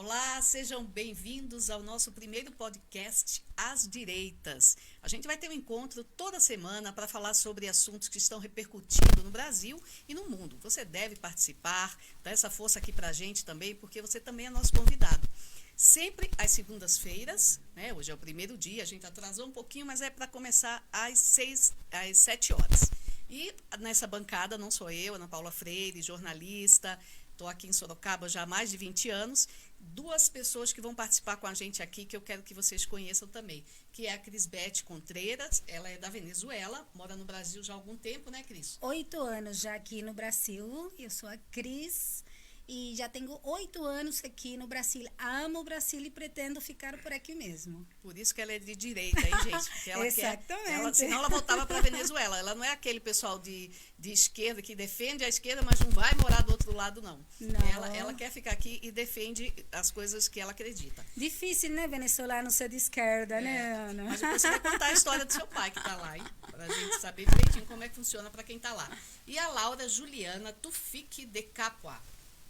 Olá, sejam bem-vindos ao nosso primeiro podcast, As Direitas. A gente vai ter um encontro toda semana para falar sobre assuntos que estão repercutindo no Brasil e no mundo. Você deve participar, dar essa força aqui para a gente também, porque você também é nosso convidado. Sempre às segundas-feiras, né? Hoje é o primeiro dia, a gente atrasou um pouquinho, mas é para começar às 7 horas. E nessa bancada não sou eu, Ana Paula Freire, jornalista, estou aqui em Sorocaba já há mais de 20 anos. Duas pessoas que vão participar com a gente aqui, que eu quero que vocês conheçam também, que é a Crisbete Contreras, ela é da Venezuela, mora no Brasil já há algum tempo, né, Cris? 8 anos já aqui no Brasil. Eu sou a Cris e já tenho 8 anos aqui no Brasil. Amo o Brasil e pretendo ficar por aqui mesmo. Por isso que ela é de direita, hein, gente? Porque ela Exatamente. senão ela voltava para a Venezuela. Ela não é aquele pessoal de esquerda que defende a esquerda, mas não vai morar do outro lado, não. Não. Ela quer ficar aqui e defende as coisas que ela acredita. Difícil, né, venezuelano ser de esquerda, né, Ana? Mas depois você vai contar a história do seu pai que está lá, hein? Para a gente saber direitinho como é que funciona para quem está lá. E a Laura Juliana Tufik de Capua,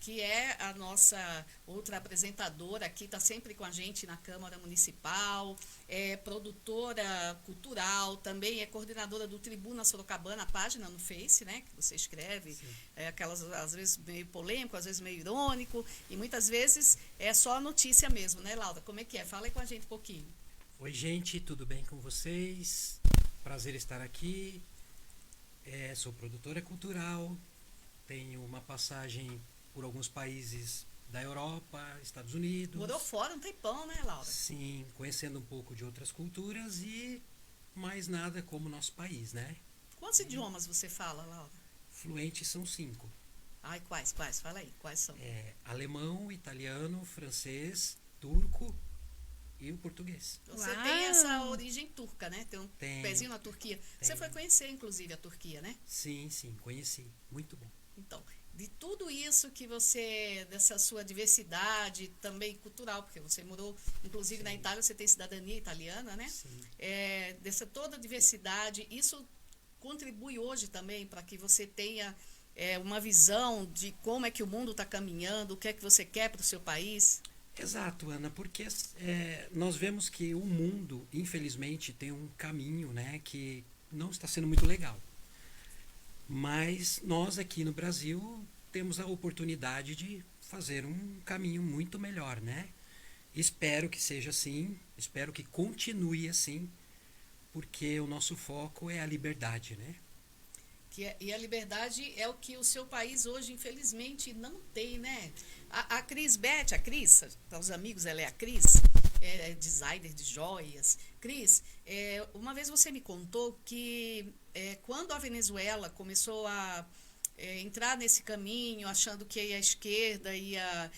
que é a nossa outra apresentadora aqui, está sempre com a gente na Câmara Municipal, é produtora cultural, também é coordenadora do Tribuna Sorocabana, a página no Face, né, que você escreve, aquelas, às vezes meio polêmico, às vezes meio irônico, e muitas vezes é só a notícia mesmo, né, Laura? Como é que é? Fala aí com a gente um pouquinho. Oi, gente, tudo bem com vocês? Prazer estar aqui. Sou produtora cultural, tenho uma passagem por alguns países da Europa, Estados Unidos. Morou fora um tempão, né, Laura? Sim, conhecendo um pouco de outras culturas e mais nada como nosso país, né? Quantos idiomas você fala, Laura? Fluentes são 5. Ai, quais? Fala aí, quais são? Alemão, italiano, francês, turco e o português. Você Uau! tem essa origem turca, né? Tem um Tenho. pezinho na Turquia. Você foi conhecer, inclusive, a Turquia, né? Sim, conheci. Muito bom. Então, de tudo isso que você, dessa sua diversidade também cultural, porque você morou, inclusive na Itália, você tem cidadania italiana, né? Sim. Dessa toda diversidade, isso contribui hoje também para que você tenha uma visão de como é que o mundo está caminhando, o que é que você quer para o seu país. Exato, Ana, porque nós vemos que o mundo, infelizmente, tem um caminho, né, que não está sendo muito legal. Mas nós aqui no Brasil temos a oportunidade de fazer um caminho muito melhor, né? Espero que seja assim, espero que continue assim, porque o nosso foco é a liberdade, né? E a liberdade é o que o seu país hoje, infelizmente, não tem, né? A Crisbete, a Cris, para os amigos, ela é a Cris, é designer de joias. Cris, uma vez você me contou que quando a Venezuela começou a entrar nesse caminho, achando que a esquerda ia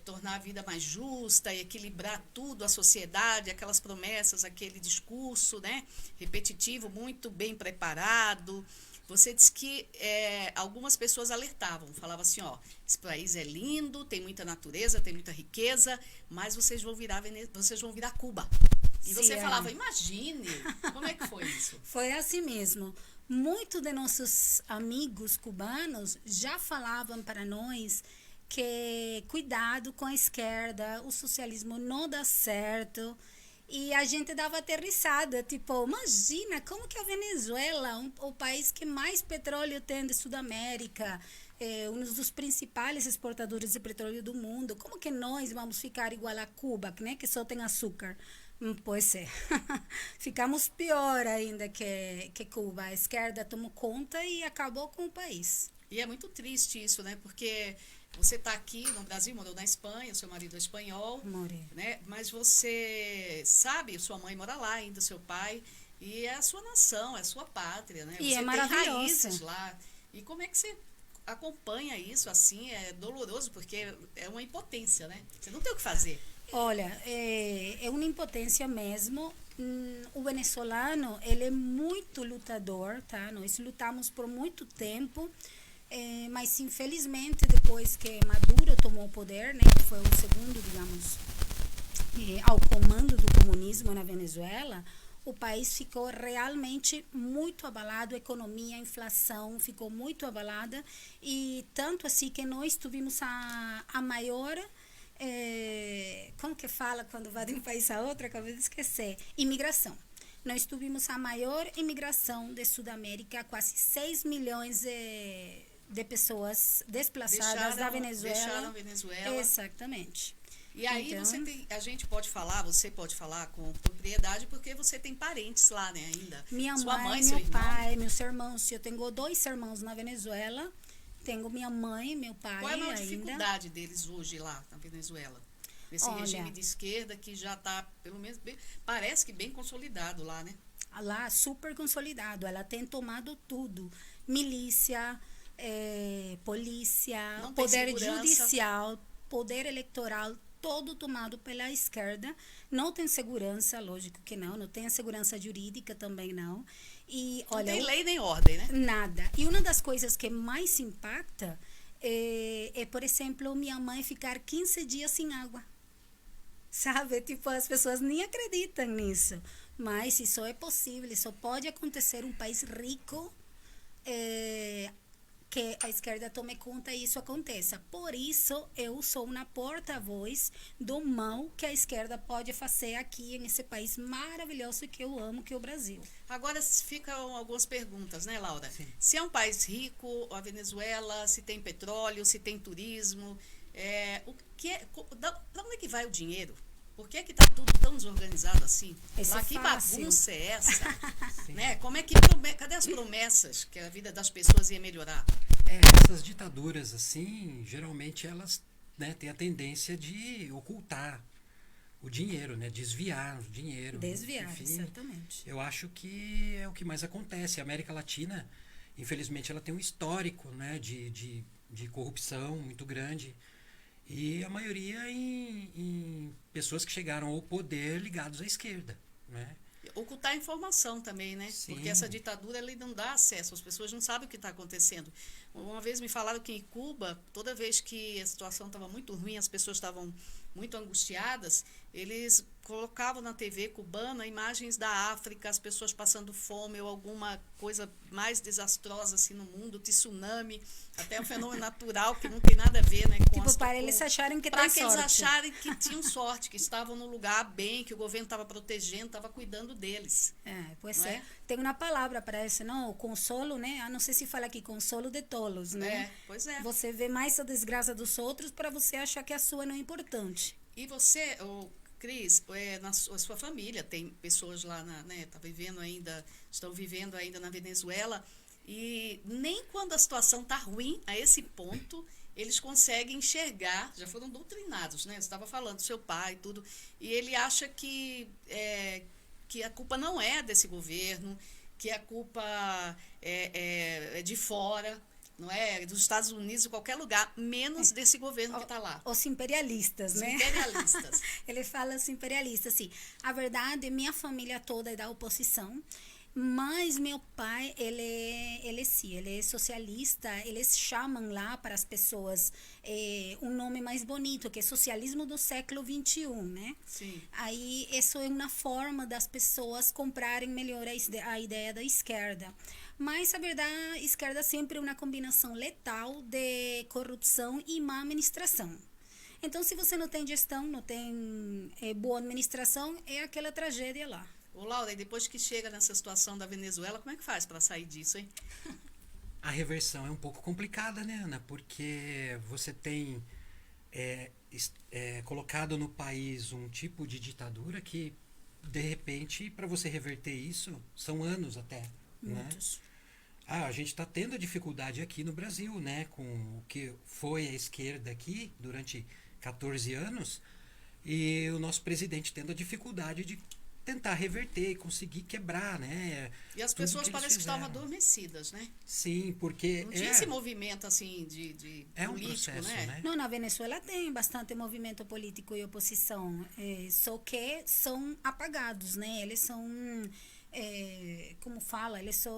tornar a vida mais justa e equilibrar tudo, a sociedade, aquelas promessas, aquele discurso, né, repetitivo, muito bem preparado. Você disse que algumas pessoas alertavam, falavam assim, ó, esse país é lindo, tem muita natureza, tem muita riqueza, mas vocês vão virar Cuba. E você falava, imagine, como é que foi isso? Foi assim mesmo. Muitos de nossos amigos cubanos já falavam para nós que cuidado com a esquerda, o socialismo não dá certo. E a gente dava aterrissada, tipo, imagina como que a Venezuela, o país que mais petróleo tem de Sudamérica, um dos principais exportadores de petróleo do mundo, como que nós vamos ficar igual a Cuba, né, que só tem açúcar? Pois é, ficamos pior ainda que Cuba. A esquerda tomou conta e acabou com o país. E é muito triste isso, né? Porque você está aqui no Brasil, morou na Espanha, seu marido é espanhol, Morei. né? Mas você sabe, sua mãe mora lá ainda, seu pai, e é a sua nação, é a sua pátria, né? E você é tem maravilhoso. raízes lá. E como é que você acompanha isso assim? É doloroso, porque é uma impotência, né? Você não tem o que fazer. Olha, é uma impotência mesmo. O venezuelano, ele é muito lutador, tá? Nós lutamos por muito tempo, mas infelizmente depois que Maduro tomou o poder, né, que foi o segundo, digamos, ao comando do comunismo na Venezuela, o país ficou realmente muito abalado, a economia, a inflação ficou muito abalada, e tanto assim que nós tivemos a maior como que fala quando vai de um país a outro? Acabei de esquecer. Imigração. Nós tivemos a maior imigração de Sudamérica, quase 6 milhões de pessoas desplaçadas da Venezuela. Deixaram a Venezuela. Exatamente. E aí Então, você pode falar com propriedade, porque você tem parentes lá, né, ainda. Minha Sua mãe, seu meu irmão. pai, meus irmãos. Eu tenho 2 irmãos na Venezuela. Tenho minha mãe, meu pai Qual é a maior ainda. dificuldade deles hoje lá na Venezuela? Nesse Olha, regime de esquerda que já está, pelo menos, parece que bem consolidado lá, né? Lá, super consolidado. Ela tem tomado tudo. Milícia, polícia, Não tem poder segurança. judicial, poder eleitoral, todo tomado pela esquerda. Não tem segurança, lógico que não. Não tem a segurança jurídica também não. E, Não olha, tem lei nem ordem, né? nada. E uma das coisas que mais impacta por exemplo, minha mãe ficar 15 dias sem água. Sabe? Tipo, as pessoas nem acreditam nisso. Mas isso é possível, isso pode acontecer em um país rico, que a esquerda tome conta e isso aconteça. Por isso, eu sou uma porta-voz do mal que a esquerda pode fazer aqui nesse país maravilhoso que eu amo, que é o Brasil. Agora ficam algumas perguntas, né, Laura? Sim. Se é um país rico, a Venezuela, se tem petróleo, se tem turismo, da onde é que vai o dinheiro? Por que está tudo tão desorganizado assim? Isso Lá, é que fácil. bagunça é essa? Sim. Né? Cadê as promessas que a vida das pessoas ia melhorar? Essas ditaduras, assim, geralmente elas, né, têm a tendência de ocultar o dinheiro, né, desviar o dinheiro. Desviar, Enfim, exatamente. eu acho que é o que mais acontece. A América Latina, infelizmente, ela tem um histórico, né, de corrupção muito grande. E a maioria em pessoas que chegaram ao poder ligados à esquerda, né? Ocultar a informação também, né? Sim. Porque essa ditadura ele não dá acesso, as pessoas não sabem o que está acontecendo. Uma vez me falaram que em Cuba, toda vez que a situação estava muito ruim, as pessoas estavam muito angustiadas, eles colocavam na TV cubana imagens da África, as pessoas passando fome ou alguma coisa mais desastrosa assim no mundo, tsunami, até um fenômeno natural que não tem nada a ver, né, com Tipo, para eles acharem que para tem que eles sorte. acharem que tinham sorte, que estavam no lugar bem, que o governo estava protegendo, estava cuidando deles. Pois Não é. é? Tem uma palavra para isso, não? O consolo, né? Ah, não sei se fala aqui, consolo de tolos, né? Pois é. Você vê mais a desgraça dos outros para você achar que a sua não é importante. E você, Cris, na sua família, tem pessoas lá, né, estão vivendo ainda na Venezuela, e nem quando a situação está ruim, a esse ponto, eles conseguem enxergar, já foram doutrinados, né? Você estava falando do seu pai e tudo, e ele acha que a culpa não é desse governo, que a culpa é de fora, não é? Dos Estados Unidos, em qualquer lugar, menos desse governo que está lá. Os imperialistas, Os né? imperialistas. Ele fala os imperialistas, assim. A verdade, minha família toda é da oposição, mas meu pai, ele é socialista. Eles chamam lá para as pessoas um nome mais bonito, que é socialismo do século XXI, né? Sim. Aí, isso é uma forma das pessoas comprarem melhor a ideia da esquerda. Mas, a verdade, a esquerda sempre é uma combinação letal de corrupção e má administração. Então, se você não tem gestão, não tem boa administração, é aquela tragédia lá. Ô, Laura, e depois que chega nessa situação da Venezuela, como é que faz para sair disso, hein? A reversão é um pouco complicada, né, Ana? Porque você tem colocado no país um tipo de ditadura que, de repente, para você reverter isso, são anos até. Muitos. Né? A gente está tendo dificuldade aqui no Brasil, né? Com o que foi a esquerda aqui durante 14 anos, e o nosso presidente tendo a dificuldade de tentar reverter e conseguir quebrar, né? E as pessoas parecem que estavam adormecidas, né? Sim, porque não tinha esse movimento assim de é político, um processo, né? Não, na Venezuela tem bastante movimento político e oposição, só que são apagados, né? Eles são, como fala, eles são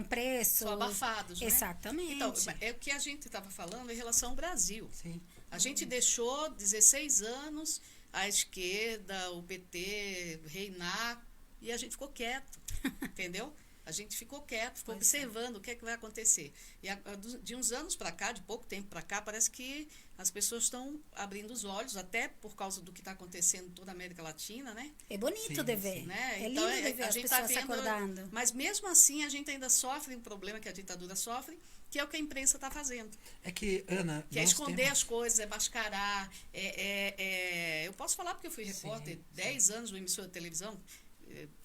presos. São abafados, né? Exatamente. Então, é o que a gente estava falando em relação ao Brasil. Sim. A gente deixou 16 anos a esquerda, o PT reinar, e a gente ficou quieto, entendeu? A gente ficou quieto, ficou Pois é. observando o que é que vai acontecer. E de uns anos para cá, de pouco tempo para cá, parece que as pessoas estão abrindo os olhos, até por causa do que está acontecendo em toda a América Latina, né? É bonito Sim, de ver. sim. Né? É Então, lindo de ver a as gente tá pessoas se acordando. mas mesmo assim a gente ainda sofre um problema que a ditadura sofre, que é o que a imprensa está fazendo. É que, Ana, Que é nós esconder temos... as coisas, é mascarar. Eu posso falar porque eu fui repórter Sim, 10 anos no emissora de televisão,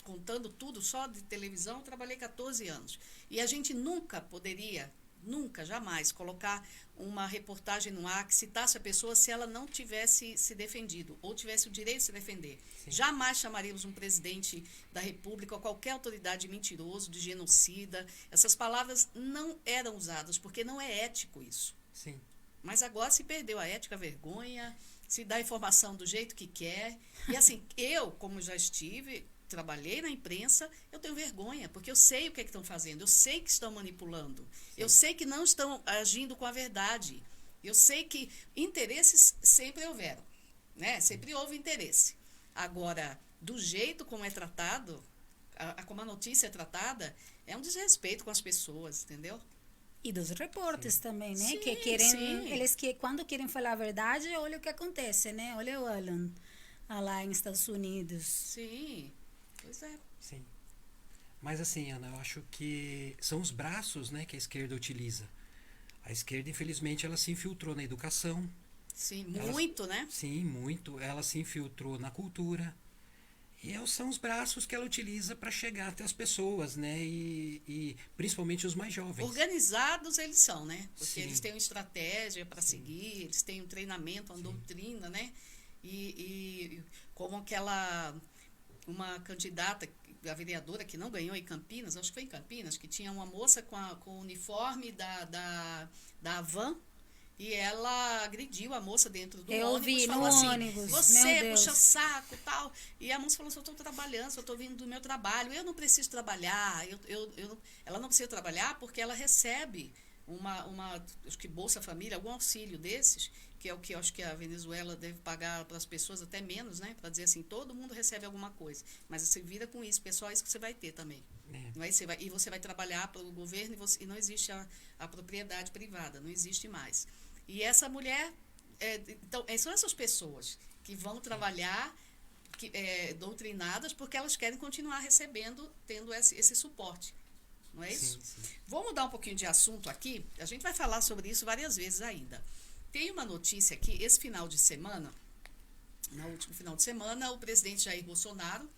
contando tudo só de televisão, eu trabalhei 14 anos. E a gente nunca poderia, nunca, jamais, colocar uma reportagem no ar que citasse a pessoa se ela não tivesse se defendido, ou tivesse o direito de se defender. Sim. Jamais chamaríamos um presidente da República ou qualquer autoridade de mentiroso, de genocida. Essas palavras não eram usadas, porque não é ético isso. Sim. Mas agora se perdeu a ética, a vergonha, se dá informação do jeito que quer. E assim, eu, como já estive, trabalhei na imprensa, eu tenho vergonha, porque eu sei o que é que estão fazendo, eu sei que estão manipulando, eu sei que não estão agindo com a verdade, eu sei que interesses sempre houveram, né? Sempre houve interesse. Agora, do jeito como é tratado, como a notícia é tratada, é um desrespeito com as pessoas, entendeu? E dos repórteres também, né? Sim, que querem, sim. eles que quando querem falar a verdade, olha o que acontece, né? Olha o Alan lá nos Estados Unidos. Sim, pois é. Sim. Mas assim, Ana, eu acho que são os braços, né, que a esquerda utiliza. A esquerda, infelizmente, ela se infiltrou na educação. Sim, Elas- muito, né? Sim, muito. Ela se infiltrou na cultura. E são os braços que ela utiliza para chegar até as pessoas, né? E principalmente os mais jovens. Organizados eles são, né? Porque Sim. eles têm uma estratégia para seguir, eles têm um treinamento, uma doutrina, né? E como uma candidata, a vereadora que não ganhou em Campinas, acho que foi em Campinas, que tinha uma moça com o uniforme da Havan, e ela agrediu a moça dentro do Eu ônibus. vi falou no assim, ônibus, você meu Deus. puxa saco, tal. E a moça falou, eu estou trabalhando, eu estou vindo do meu trabalho, eu não preciso trabalhar. Ela não precisa trabalhar porque ela recebe acho que Bolsa Família, algum auxílio desses, que é o que eu acho que a Venezuela deve pagar para as pessoas até menos, né? Para dizer assim, todo mundo recebe alguma coisa. Mas você vira com isso, pessoal, é isso que você vai ter também. Não é? E você vai trabalhar para o governo e não existe a propriedade privada, não existe mais. E essa mulher, então, são essas pessoas que vão trabalhar doutrinadas porque elas querem continuar recebendo, tendo esse suporte. Não é isso? Sim, sim. Vou mudar um pouquinho de assunto aqui. A gente vai falar sobre isso várias vezes ainda. Tem uma notícia aqui, esse final de semana, no último final de semana, o presidente Jair Bolsonaro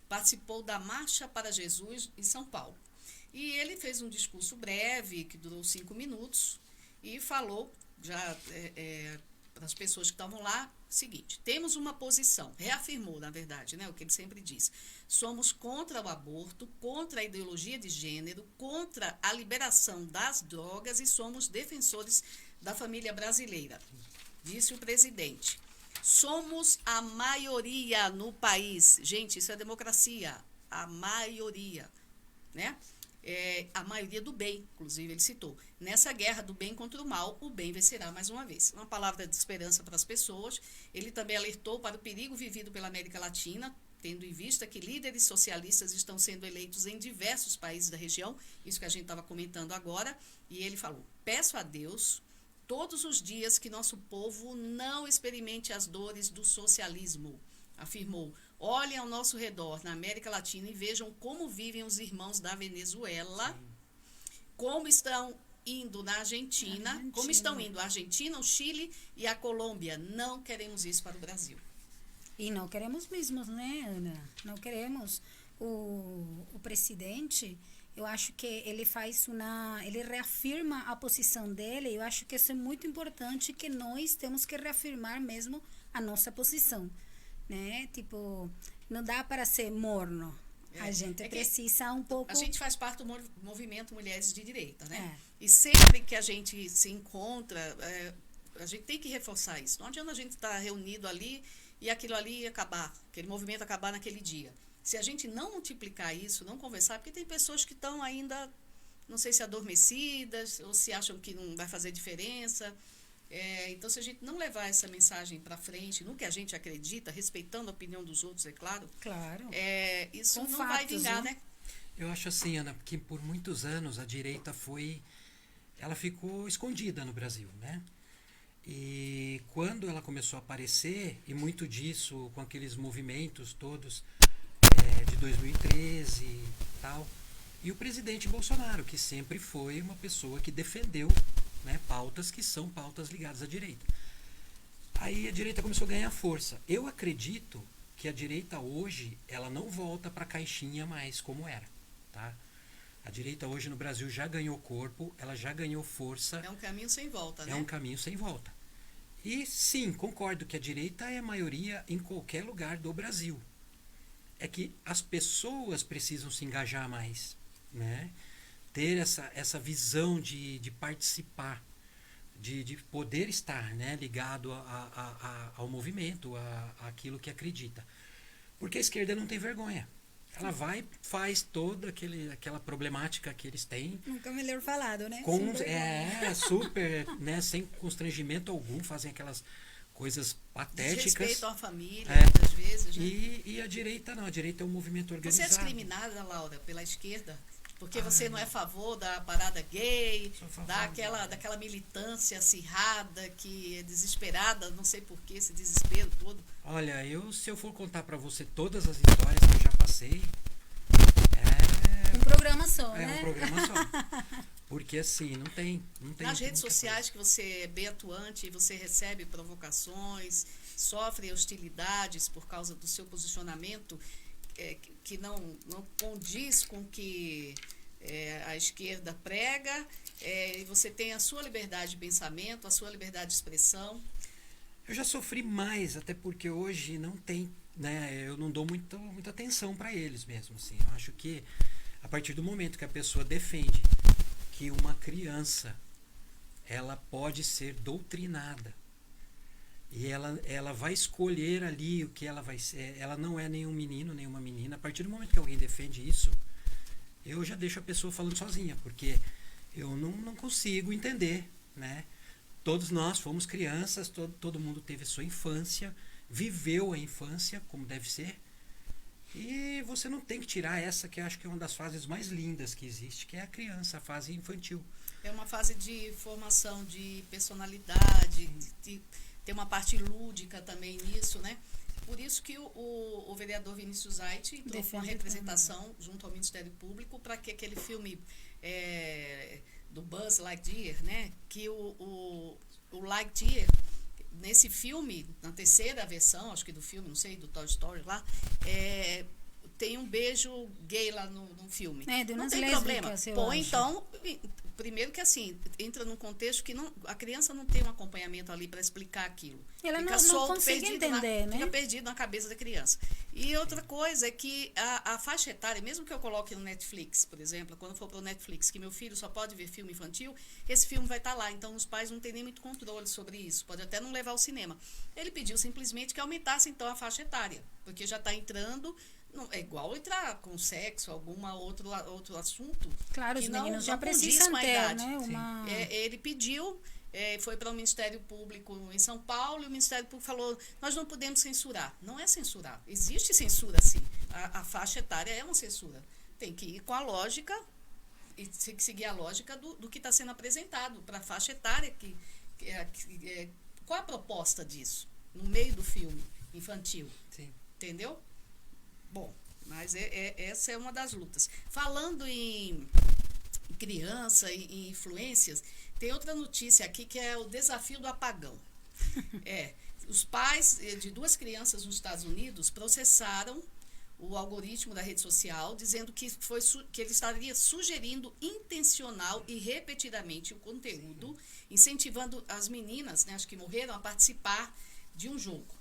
participou da Marcha para Jesus em São Paulo. E ele fez um discurso breve, que durou 5 minutos, e falou já para as pessoas que estavam lá, o seguinte, temos uma posição, reafirmou, na verdade, né, o que ele sempre diz, somos contra o aborto, contra a ideologia de gênero, contra a liberação das drogas e somos defensores da família brasileira, disse o presidente. Somos a maioria no país, gente, isso é democracia, a maioria, né? A maioria do bem, inclusive ele citou. Nessa guerra do bem contra o mal, o bem vencerá mais uma vez. Uma palavra de esperança para as pessoas. Ele também alertou para o perigo vivido pela América Latina, tendo em vista que líderes socialistas estão sendo eleitos em diversos países da região, isso que a gente estava comentando agora, e ele falou, peço a Deus todos os dias que nosso povo não experimente as dores do socialismo, afirmou. Olhem ao nosso redor, na América Latina, e vejam como vivem os irmãos da Venezuela, como estão indo na Argentina, como estão indo a Argentina, o Chile e a Colômbia. Não queremos isso para o Brasil. E não queremos mesmo, né, Ana? Não queremos. O presidente, eu acho que ele ele reafirma a posição dele, eu acho que isso é muito importante, que nós temos que reafirmar mesmo a nossa posição. Né? Tipo, não dá para ser morno. A gente precisa um pouco... A gente faz parte do movimento Mulheres de Direita, né? É. E sempre que a gente se encontra, a gente tem que reforçar isso. Não adianta a gente estar reunido ali e aquilo ali acabar, aquele movimento acabar naquele dia. Se a gente não multiplicar isso, não conversar, porque tem pessoas que estão ainda, não sei se adormecidas, ou se acham que não vai fazer diferença... então, se a gente não levar essa mensagem para frente, no que a gente acredita, respeitando a opinião dos outros, é claro, Claro. isso Com não vai fatos, vingar, né? Eu acho assim, Ana, que por muitos anos a direita ela ficou escondida no Brasil, né? E quando ela começou a aparecer, e muito disso com aqueles movimentos todos de 2013 e tal, e o presidente Bolsonaro, que sempre foi uma pessoa que defendeu, né, pautas que são pautas ligadas à direita. Aí a direita começou a ganhar força. Eu acredito que a direita hoje, ela não volta para a caixinha mais como era, tá? A direita hoje no Brasil já ganhou corpo, ela já ganhou força. É um caminho sem volta, né? É um caminho sem volta. E sim, concordo que a direita é a maioria em qualquer lugar do Brasil. É que as pessoas precisam se engajar mais, né? Ter essa visão de participar, de poder estar, né, ligado ao movimento, àquilo que acredita. Porque a esquerda não tem vergonha. Ela vai, faz toda aquela problemática que eles têm. Nunca melhor falado, né? Super, né, sem constrangimento algum, fazem aquelas coisas patéticas. Desrespeitam a família, muitas vezes, né? E a direita não, a direita é um movimento organizado. Você é discriminada, Laura, pela esquerda? Porque você não é a favor da parada gay, daquela militância acirrada, que é desesperada, não sei porquê, esse desespero todo. Olha, se eu for contar pra você todas as histórias que eu já passei, um programa só, né? É um programa só. Porque assim, não tem Nas redes sociais coisa. que você é bem atuante, você recebe provocações, sofre hostilidades por causa do seu posicionamento, que não condiz com que a esquerda prega, e você tem a sua liberdade de pensamento, a sua liberdade de expressão. Eu já sofri mais, até porque hoje não tem, né? Eu não dou muita atenção para eles mesmo, assim. Eu acho que a partir do momento que a pessoa defende que uma criança ela pode ser doutrinada e ela vai escolher ali o que ela vai ser, ela não é nenhum menino, nenhuma menina. A partir do momento que alguém defende isso, eu já deixo a pessoa falando sozinha, porque eu não consigo entender, né? Todos nós fomos crianças, todo mundo teve a sua infância, viveu a infância como deve ser, e você não tem que tirar essa que eu acho que é uma das fases mais lindas que existe, que é a criança, a fase infantil. É uma fase de formação de personalidade, de ter uma parte lúdica também nisso, né? Por isso que o vereador Vinícius Aite entrou com uma representação junto ao Ministério Público para que aquele filme do Buzz Lightyear, né? Que o Lightyear, nesse filme, na terceira versão, acho que do filme, não sei, do Toy Story lá, tem um beijo gay lá no filme. Não tem problema. Põe, então, primeiro que assim, entra num contexto que a criança não tem um acompanhamento ali para explicar aquilo. Ela não consegue entender, né? Fica perdido na cabeça da criança. E outra coisa é que a faixa etária, mesmo que eu coloque no Netflix, por exemplo, quando for para o Netflix, que meu filho só pode ver filme infantil, esse filme vai estar lá. Então, os pais não têm nem muito controle sobre isso. Pode até não levar ao cinema. Ele pediu simplesmente que aumentasse, então, a faixa etária. Porque já está entrando... Não, é igual entrar com sexo, algum outro assunto. Claro, que os meninos já precisam ter, né? Ele pediu, foi para o Ministério Público em São Paulo, e o Ministério Público falou, nós não podemos censurar. Não é censurar. Existe censura, sim. A faixa etária é uma censura. Tem que ir com a lógica, e tem que seguir a lógica do que está sendo apresentado para a faixa etária. Qual a proposta disso? No meio do filme infantil. Sim. Entendeu? Bom, mas essa é uma das lutas. Falando em criança e em influências, tem outra notícia aqui que é o desafio do apagão. Os pais de 2 crianças nos Estados Unidos processaram o algoritmo da rede social, dizendo que ele estaria sugerindo intencional e repetidamente o conteúdo, incentivando as meninas, né, as que morreram, a participar de um jogo.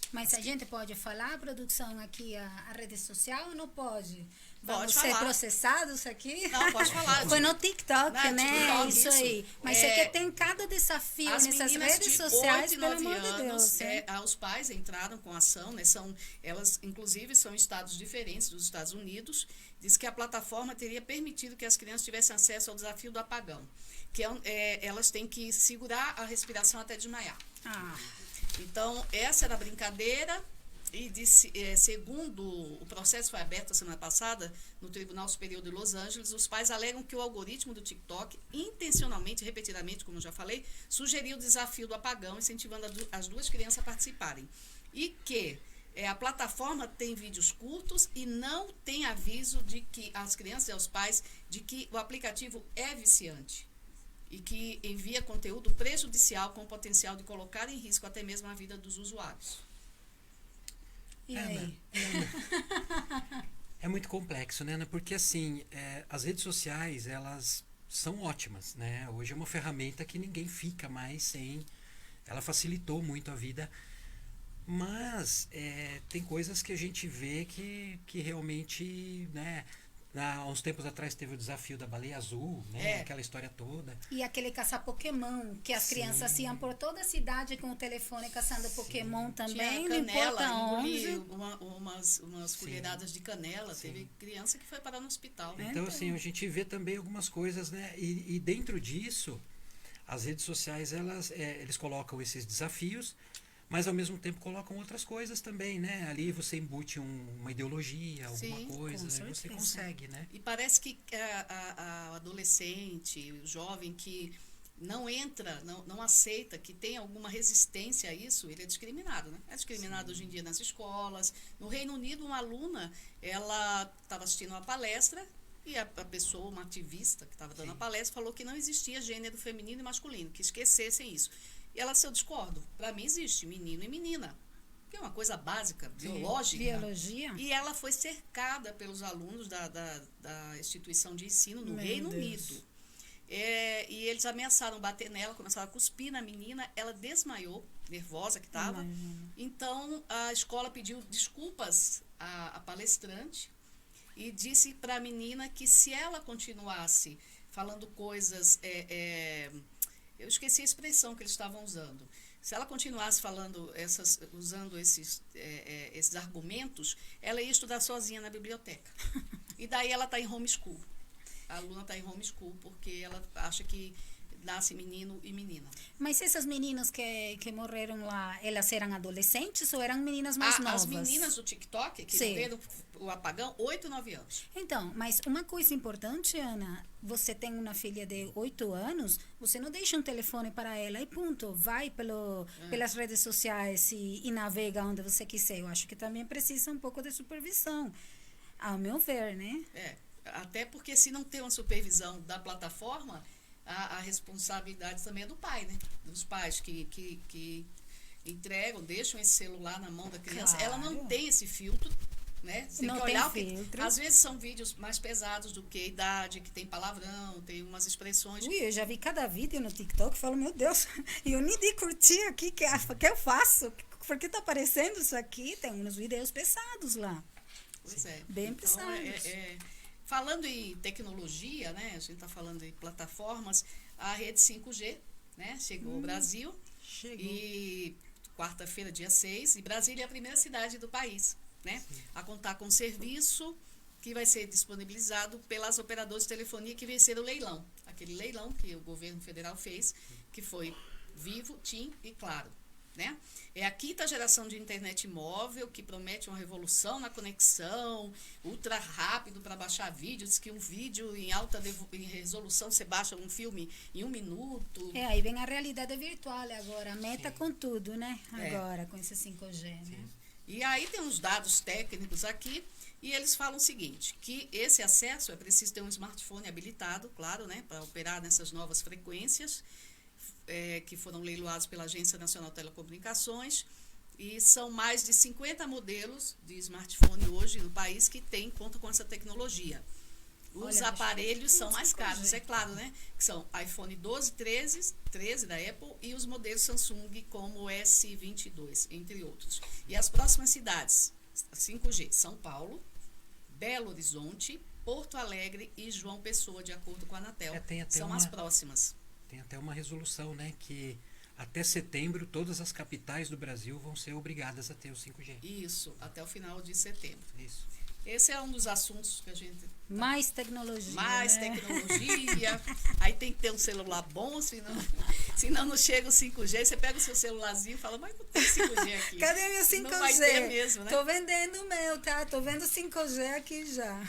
Mas a gente pode falar, produção, aqui a rede social ou não pode? Vamos ser processados aqui? Não, pode falar. Foi no TikTok, né? TikTok, isso aí. Mas é que tem cada desafio nessas redes sociais, pelo amor de Deus. Os pais entraram com ação, né? Elas, inclusive, são estados diferentes dos Estados Unidos. Diz que a plataforma teria permitido que as crianças tivessem acesso ao desafio do apagão. Que elas têm que segurar a respiração até desmaiar. Então, essa era a brincadeira. E segundo o processo foi aberto a semana passada no Tribunal Superior de Los Angeles, os pais alegam que o algoritmo do TikTok, intencionalmente, repetidamente, como eu já falei, sugeriu o desafio do apagão, incentivando as duas crianças a participarem. E que a plataforma tem vídeos curtos e não tem aviso de que as crianças e aos pais de que o aplicativo é viciante e que envia conteúdo prejudicial com o potencial de colocar em risco até mesmo a vida dos usuários. E aí? É muito complexo, né? Porque assim, as redes sociais, elas são ótimas, né? Hoje é uma ferramenta que ninguém fica mais sem. Ela facilitou muito a vida, mas tem coisas que a gente vê que realmente, né? Há uns tempos atrás teve o desafio da baleia azul, né? Aquela história toda. E aquele caçar Pokémon, que as crianças iam por toda a cidade com o telefone caçando Pokémon também, tinha não importa canela, onde. umas colheradas de canela. Sim. Teve criança que foi parar no hospital. Então, assim, a gente vê também algumas coisas, né? E dentro disso, as redes sociais, eles colocam esses desafios, mas ao mesmo tempo colocam outras coisas também, né? Ali você embute uma ideologia, alguma coisa, você consegue, né? E parece que o adolescente, o jovem que não entra, não aceita, que tem alguma resistência a isso, ele é discriminado, né? É discriminado hoje em dia nas escolas. No Reino Unido, uma aluna, ela estava assistindo uma palestra e a pessoa, uma ativista que estava dando a palestra, falou que não existia gênero feminino e masculino, que esquecessem isso. E ela disse, eu discordo. Para mim existe menino e menina, que é uma coisa básica, biológica. Biologia. E ela foi cercada pelos alunos da instituição de ensino no Reino Unido. E eles ameaçaram bater nela, começaram a cuspir na menina, ela desmaiou, nervosa que estava. Então, a escola pediu desculpas à palestrante e disse para a menina que se ela continuasse falando coisas... eu esqueci a expressão que eles estavam usando. Se ela continuasse usando esses argumentos, ela ia estudar sozinha na biblioteca. E daí ela está em homeschool. A aluna está em homeschool porque ela acha que nasce menino e menina. Mas essas meninas que morreram lá, elas eram adolescentes ou eram meninas mais novas? As meninas do TikTok, que morreram o apagão, 8, 9 anos. Então, mas uma coisa importante, Ana, você tem uma filha de 8 anos, você não deixa um telefone para ela e ponto, vai pelas redes sociais e navega onde você quiser. Eu acho que também precisa um pouco de supervisão, ao meu ver, né? Até porque se não tem uma supervisão da plataforma, a responsabilidade também é do pai, né? Dos pais que entregam, deixam esse celular na mão da criança. Claro. Ela não tem esse filtro, né? Você não tem que olhar tem filtro. Às vezes são vídeos mais pesados do que a idade, que tem palavrão, tem umas expressões. Eu já vi cada vídeo no TikTok e falo, meu Deus, eu nem de curtir aqui, que eu faço? Por que tá aparecendo isso aqui? Tem uns vídeos pesados lá. Pois é. Bem então, pesados. Falando em tecnologia, né? A gente está falando em plataformas, a rede 5G, né? Chegou ao Brasil. Chegou. E quarta-feira, dia 6, e Brasília é a primeira cidade do país, né? A contar com serviço que vai ser disponibilizado pelas operadoras de telefonia que venceram o leilão. Aquele leilão que o governo federal fez, que foi Vivo, TIM e Claro. Né? É a 5ª geração de internet móvel que promete uma revolução na conexão, ultra rápido para baixar vídeos, diz que um vídeo em alta resolução você baixa um filme em 1 minuto. Aí vem a realidade virtual agora, a meta com tudo, né? Agora, com esse 5G, né? E aí tem uns dados técnicos aqui, e eles falam o seguinte, que esse acesso é preciso ter um smartphone habilitado, claro, né? Para operar nessas novas frequências, que foram leiloados pela Agência Nacional de Telecomunicações, e são mais de 50 modelos de smartphone hoje no país que contam com essa tecnologia. Os aparelhos são mais caros, é claro, né? Que são iPhone 12, 13 da Apple e os modelos Samsung como o S22, entre outros. E as próximas cidades, 5G, São Paulo, Belo Horizonte, Porto Alegre e João Pessoa, de acordo com a Anatel. São as próximas. Tem até uma resolução, né, que até setembro todas as capitais do Brasil vão ser obrigadas a ter o 5G. Isso, até o final de setembro. Isso. Esse é um dos assuntos que a gente... Mais tecnologia. Mais né? tecnologia. Aí tem que ter um celular bom, senão não chega o 5G. Você pega o seu celularzinho e fala, mas não tem 5G aqui. Cadê meu 5G? Não vai ter mesmo, né? Tô vendendo o meu, tá? Tô vendo 5G aqui já.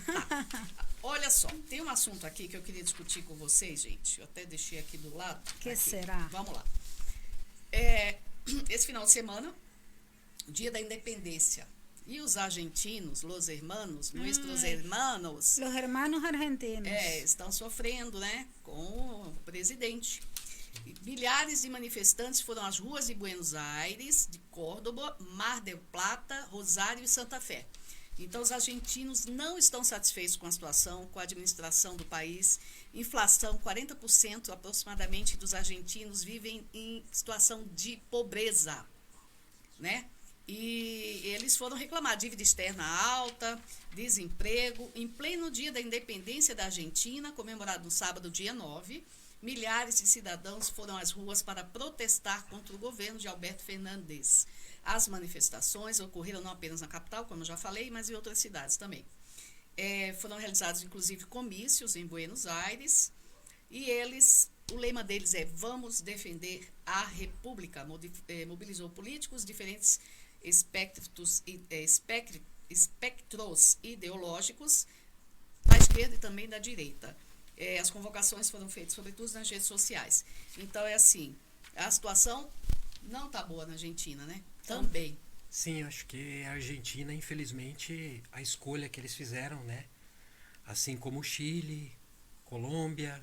Olha só, tem um assunto aqui que eu queria discutir com vocês, gente. Eu até deixei aqui do lado. Que aqui. será? Vamos lá. Esse final de semana, Dia da Independência. E os argentinos, los hermanos, nuestros hermanos, Los hermanos argentinos. estão sofrendo, né, com o presidente. E milhares de manifestantes foram às ruas de Buenos Aires, de Córdoba, Mar del Plata, Rosário e Santa Fé. Então, os argentinos não estão satisfeitos com a situação, com a administração do país. Inflação, 40% aproximadamente dos argentinos vivem em situação de pobreza, né? E eles foram reclamar dívida externa alta, desemprego. Em pleno dia da independência da Argentina, comemorado no sábado, dia 9, milhares de cidadãos foram às ruas para protestar contra o governo de Alberto Fernandes. As manifestações ocorreram não apenas na capital, como eu já falei, mas em outras cidades também. Foram realizados, inclusive, comícios em Buenos Aires. E o lema deles é Vamos defender a República. Mobilizou políticos diferentes espectros ideológicos da esquerda e também da direita. As convocações foram feitas, sobretudo, nas redes sociais. Então, é assim, a situação não está boa na Argentina, né? Também. Sim, acho que a Argentina, infelizmente, a escolha que eles fizeram, né? Assim como o Chile, Colômbia,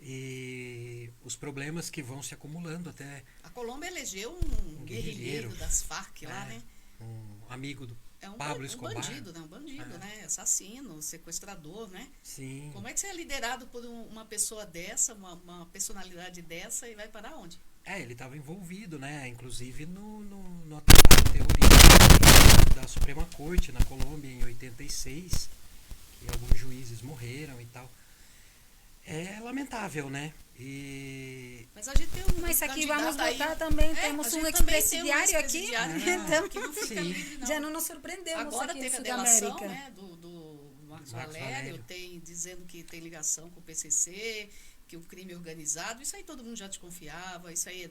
e os problemas que vão se acumulando até... A Colômbia elegeu um guerrilheiro das Farc lá, né? Um amigo do É Pablo Escobar. bandido, né? Um bandido, né? Assassino, sequestrador, né? Sim. Como é que você é liderado por uma pessoa dessa, uma personalidade dessa, e vai para onde? Ele estava envolvido, né? Inclusive no atentado terrorista da Suprema Corte na Colômbia em 86, que alguns juízes morreram e tal. É lamentável, né? Mas a gente tem um Mas aqui candidato vamos votar aí. também, A temos gente um também ex-presidiário tem um aqui. ex-presidiário, Então, que não fica sim. livre, não. já não nos surpreendemos Agora aqui em teve a delação, Sudamérica. né, do Marcos Marcos Valério, Valério. dizendo que tem ligação com o PCC, que o crime organizado, isso aí todo mundo já desconfiava, isso aí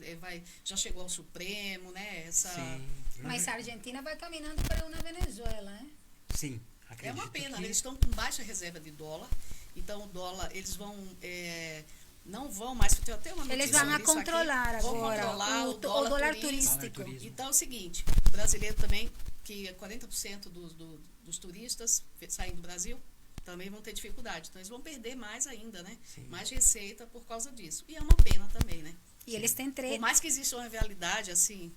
já chegou ao Supremo, né? Sim. Mas a Argentina vai caminhando para uma Venezuela, né? Sim. É Acredito uma pena, que... né? Eles estão com baixa reserva de dólar, então o dólar, eles vão... não vão mais... Tem até uma Eles notícia vão sobre isso controlar aqui. Vão agora controlar o dólar turístico. turístico. Então é o seguinte, o brasileiro também, que 40% dos turistas saindo do Brasil, também vão ter dificuldade. Então eles vão perder mais ainda, né? Sim. Mais receita por causa disso. E é uma pena também, né? E eles têm Por treta. mais que exista uma rivalidade, assim,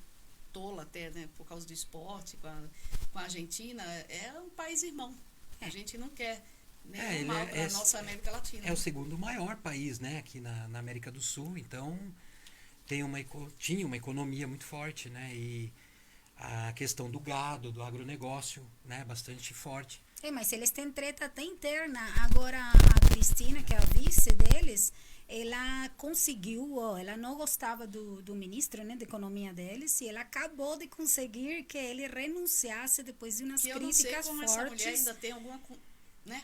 tola até, né? Por causa do esporte com a Argentina, é um país irmão. A gente não quer nem mal para a nossa América Latina. É o segundo maior país, né? Aqui na América do Sul. Então, tinha uma economia muito forte, né? E a questão do gado, do agronegócio, né? Bastante forte. Mas eles têm treta até interna. Agora, a Cristina, que é a vice deles, ela conseguiu, ela não gostava do ministro, né, de economia deles, e ela acabou de conseguir que ele renunciasse depois de umas que eu não sei críticas como fortes. essa mulher ainda tem alguma... né?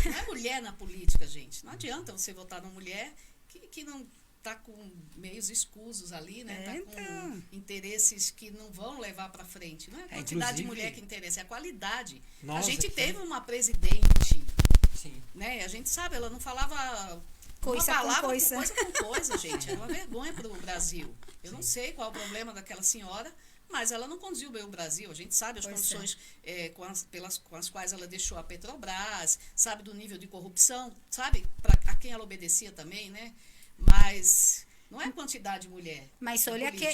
Não é mulher na política, gente. Não adianta você votar numa mulher que não está com meios escusos ali, né? Tá com interesses que não vão levar para frente. Não é a quantidade de mulher que interessa, é a qualidade. A gente teve uma presidente, sim, né? A gente sabe, ela não falava coisa uma palavra com coisa. coisa com coisa, gente. Era uma vergonha para o Brasil. Eu não sei qual é o problema daquela senhora, mas ela não conduziu bem o Brasil. A gente sabe as condições com as quais ela deixou a Petrobras, sabe do nível de corrupção, sabe a quem ela obedecia também, né? Mas não é quantidade de mulher. Mas olha que,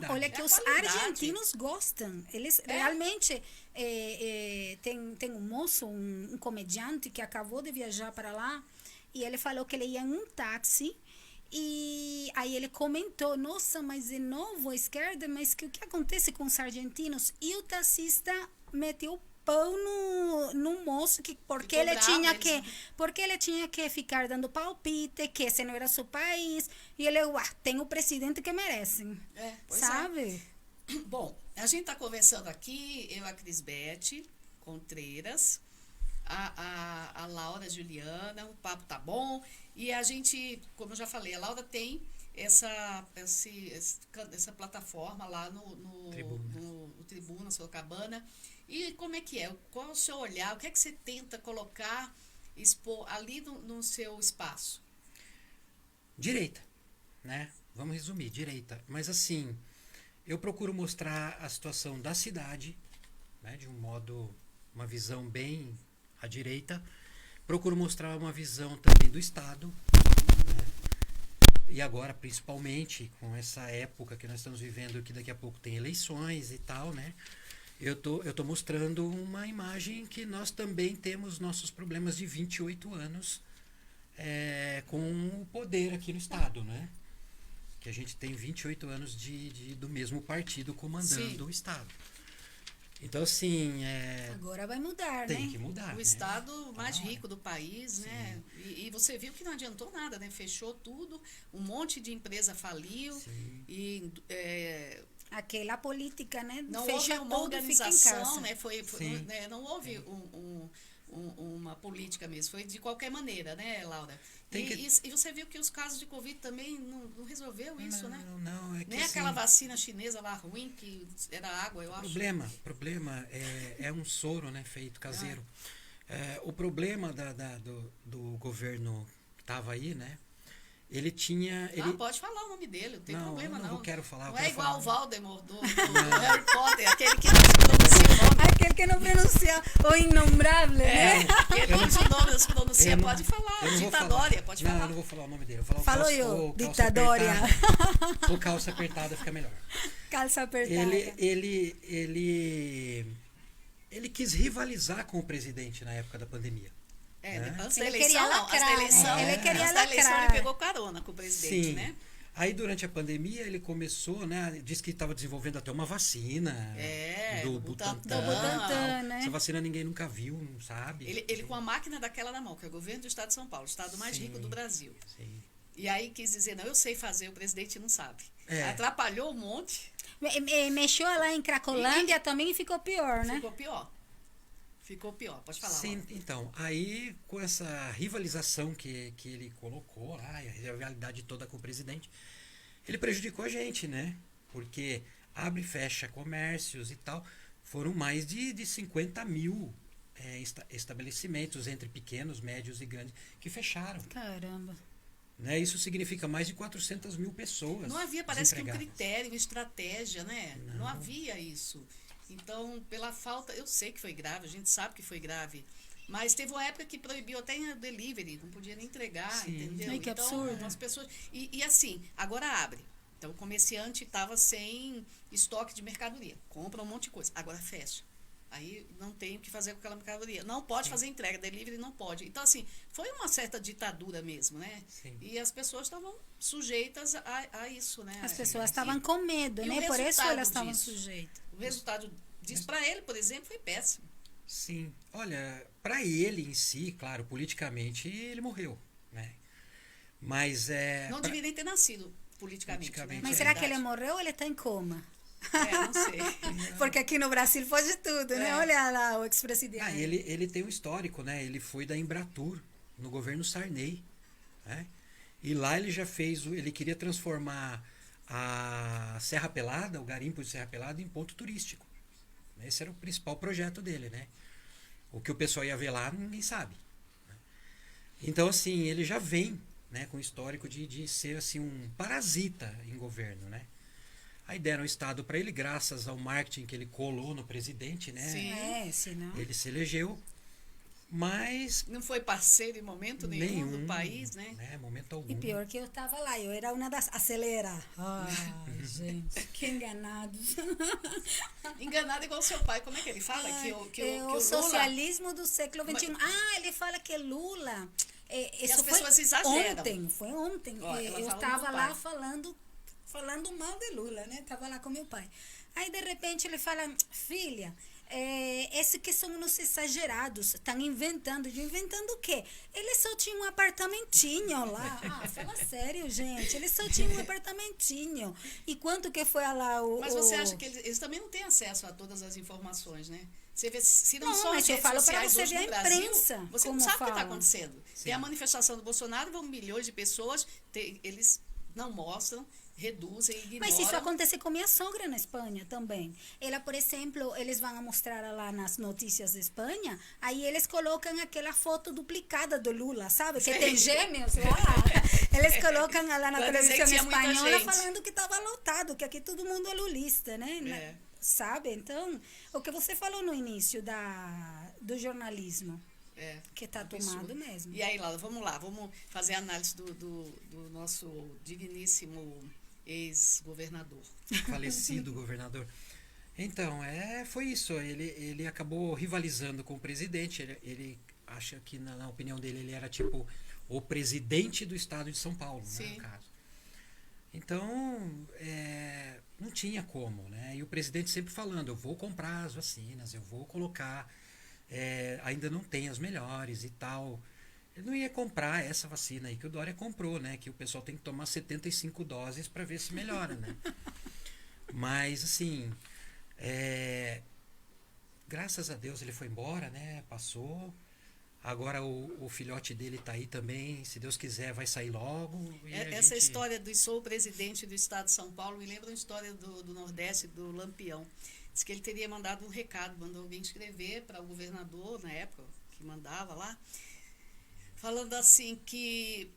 olha que os argentinos gostam. Eles realmente tem um moço, um comediante que acabou de viajar para lá, e ele falou que ele ia em um táxi. E aí ele comentou, nossa, mas de novo a esquerda, mas o que acontece com os argentinos? E o taxista meteu o pão no moço, porque ele tinha que ficar dando palpite, que esse não era seu país. E ele, tem o presidente que merecem, sabe? Bom, a gente está conversando aqui, eu, a Crisbete, Contreiras, a Laura Juliana, o papo tá bom. E a gente, como eu já falei, a Laura tem essa plataforma lá no Tribuna Sorocabana. E como é que é? Qual é o seu olhar? O que é que você tenta colocar, expor ali no seu espaço? Direita, né? Vamos resumir, direita. Mas assim, eu procuro mostrar a situação da cidade, né? De um modo, uma visão bem à direita. Procuro mostrar uma visão também do Estado, né? E agora, principalmente, com essa época que nós estamos vivendo, que daqui a pouco tem eleições e tal, né? Eu tô mostrando uma imagem que nós também temos nossos problemas de 28 anos com o poder aqui no Estado, né? Que a gente tem 28 anos do mesmo partido comandando Sim. o Estado. Então, assim... Agora vai mudar, tem né? que mudar, O né? estado mais Tá na hora. rico do país, Sim. né? E você viu que não adiantou nada, né? Fechou tudo, um monte de empresa faliu. Sim. E Aquela política, né? não Fecha houve uma tudo, fica em organização, casa. né? Sim. Né? Não houve uma política mesmo. Foi de qualquer maneira, né, Laura? Tem que- E você viu que os casos de Covid também não resolveu isso, né? Não, é que Nem assim, aquela vacina chinesa lá ruim, que era água, eu o acho. problema é um soro, né, feito caseiro. O problema do governo que estava aí, né, ele tinha... Pode falar o nome dele, não tem problema eu não. não quero falar. eu Não é quero igual falar- o Voldemort do Harry Potter, aquele que não se pronuncia o nome. Aquele que não pronuncia o inombrable, né? Aquele cujo nome não se pronuncia, eu não- pode falar. eu não vou Ditadória, falar. pode Não, falar. eu não vou falar o nome dele. Eu vou falar Falou o calça, eu, o calça ditadória. apertada. O calça apertada fica melhor. Calça apertada. Ele quis rivalizar com o presidente na época da pandemia. né? Antes da Ele eleição, queria não. Antes da lacrar, eleição, né? Ele queria antes da eleição lacrar. ele pegou carona com o presidente, Sim. né? Aí durante a pandemia ele começou, né? Disse que estava desenvolvendo até uma vacina do do Butantan. Butantan. Do Butantan, né? Essa vacina ninguém nunca viu, não sabe. Ele com a máquina daquela na mão, que é o governo do estado de São Paulo, o estado mais Sim. rico do Brasil. Sim. E aí quis dizer, não, eu sei fazer, o presidente não sabe. É. Atrapalhou um monte, Mexeu lá em Cracolândia também e ficou pior, né? ficou pior. Ficou pior, pode falar. Sim, Laura. então, aí com essa rivalização que ele colocou lá, e a rivalidade toda com o presidente, ele prejudicou a gente, né? Porque abre e fecha comércios e tal. Foram mais de 50 mil estabelecimentos entre pequenos, médios e grandes que fecharam. Caramba. Né? Isso significa mais de 400 mil pessoas. Não havia, parece que um desempregadas. critério, uma estratégia, né? Não Não. havia isso. Então, pela falta, eu sei que foi grave, a gente sabe que foi grave, mas teve uma época que proibiu até o delivery, não podia nem entregar, Sim. entendeu? Ai, que então, absurdo. as pessoas. E assim, agora abre. Então, o comerciante estava sem estoque de mercadoria, compra um monte de coisa, agora fecha. Aí não tem o que fazer com aquela mercadoria. Não pode fazer entrega, delivery não pode. Então, assim, foi uma certa ditadura mesmo, né? Sim. E as pessoas estavam sujeitas a isso, né? As pessoas estavam com medo, E o né? Por isso resultado elas estavam disso? sujeitas. O resultado disso para ele, por exemplo, foi péssimo. Sim. Olha, para ele em si, claro, politicamente, ele morreu, né? Mas Não devia nem ter nascido politicamente. Politicamente, Né? Mas É será que verdade. ele morreu ou ele está em coma? Não sei. Porque aqui no Brasil foge tudo, né? É. Olha lá o ex-presidente. ele tem um histórico, né? Ele foi da Embratur, no governo Sarney, né? E lá ele já fez, ele queria transformar a Serra Pelada, o garimpo de Serra Pelada, em ponto turístico. Esse era o principal projeto dele, né? O que o pessoal ia ver lá, ninguém sabe. Né? Então, assim, ele já vem, né, com o histórico de ser assim, um parasita em governo, né? Aí deram o Estado para ele, graças ao marketing que ele colou no presidente, né? Sim. Senão... Ele se elegeu, mas Não foi parceiro em momento nenhum do país, né? Momento algum. E pior que eu estava lá, eu era uma das... Acelera. Ai, gente, que enganados. Enganado igual seu pai. Como é que ele fala? Que o Lula... socialismo do século XXI. Ele fala que Lula... Isso as foi pessoas exageram. Foi ontem. Ó, ela Eu fala do estava meu lá pai. falando mal de Lula, né? Estava lá com meu pai. Aí, de repente, ele fala, filha, esses que são uns exagerados, estão inventando. Inventando o quê? Ele só tinha um apartamentinho lá. Fala sério, gente. Ele só tinha um apartamentinho. E quanto que foi lá o... Mas você acha que eles também não têm acesso a todas as informações, né? Você vê, se não, Não, só mas as eu redes falo para sociais você hoje ver no a Brasil, imprensa, você não como sabe o que está fala. acontecendo. Tem a manifestação do Bolsonaro, vão milhões de pessoas, eles não mostram, reduzem, ignoram. Mas isso acontece com minha sogra na Espanha também. Ela, por exemplo, eles vão mostrar lá nas notícias de Espanha, aí eles colocam aquela foto duplicada do Lula, sabe? Que tem gêmeos lá. Eles colocam lá na Pra dizer que televisão tinha muita espanhola gente. falando que estava lotado, que aqui todo mundo é lulista, né? Sabe? Então, o que você falou no início do jornalismo, que está tomado mesmo. E aí, Laura, vamos lá, vamos fazer a análise do nosso digníssimo ex-governador. Falecido governador. Então, foi isso. Ele acabou rivalizando com o presidente. Ele acha que, na opinião dele, ele era tipo o presidente do estado de São Paulo, né, no caso. Então, não tinha como, né? E o presidente sempre falando, eu vou comprar as vacinas, eu vou colocar, ainda não tem as melhores e tal. Ele não ia comprar essa vacina aí que o Dória comprou, né? Que o pessoal tem que tomar 75 doses para ver se melhora, né? Mas, assim, graças a Deus ele foi embora, né? Passou. Agora o filhote dele tá aí também. Se Deus quiser, vai sair logo. Essa história do sou presidente do estado de São Paulo me lembra uma história do Nordeste, do Lampião. Diz que ele teria mandado um recado, mandou alguém escrever para o governador, na época, que mandava lá, falando assim que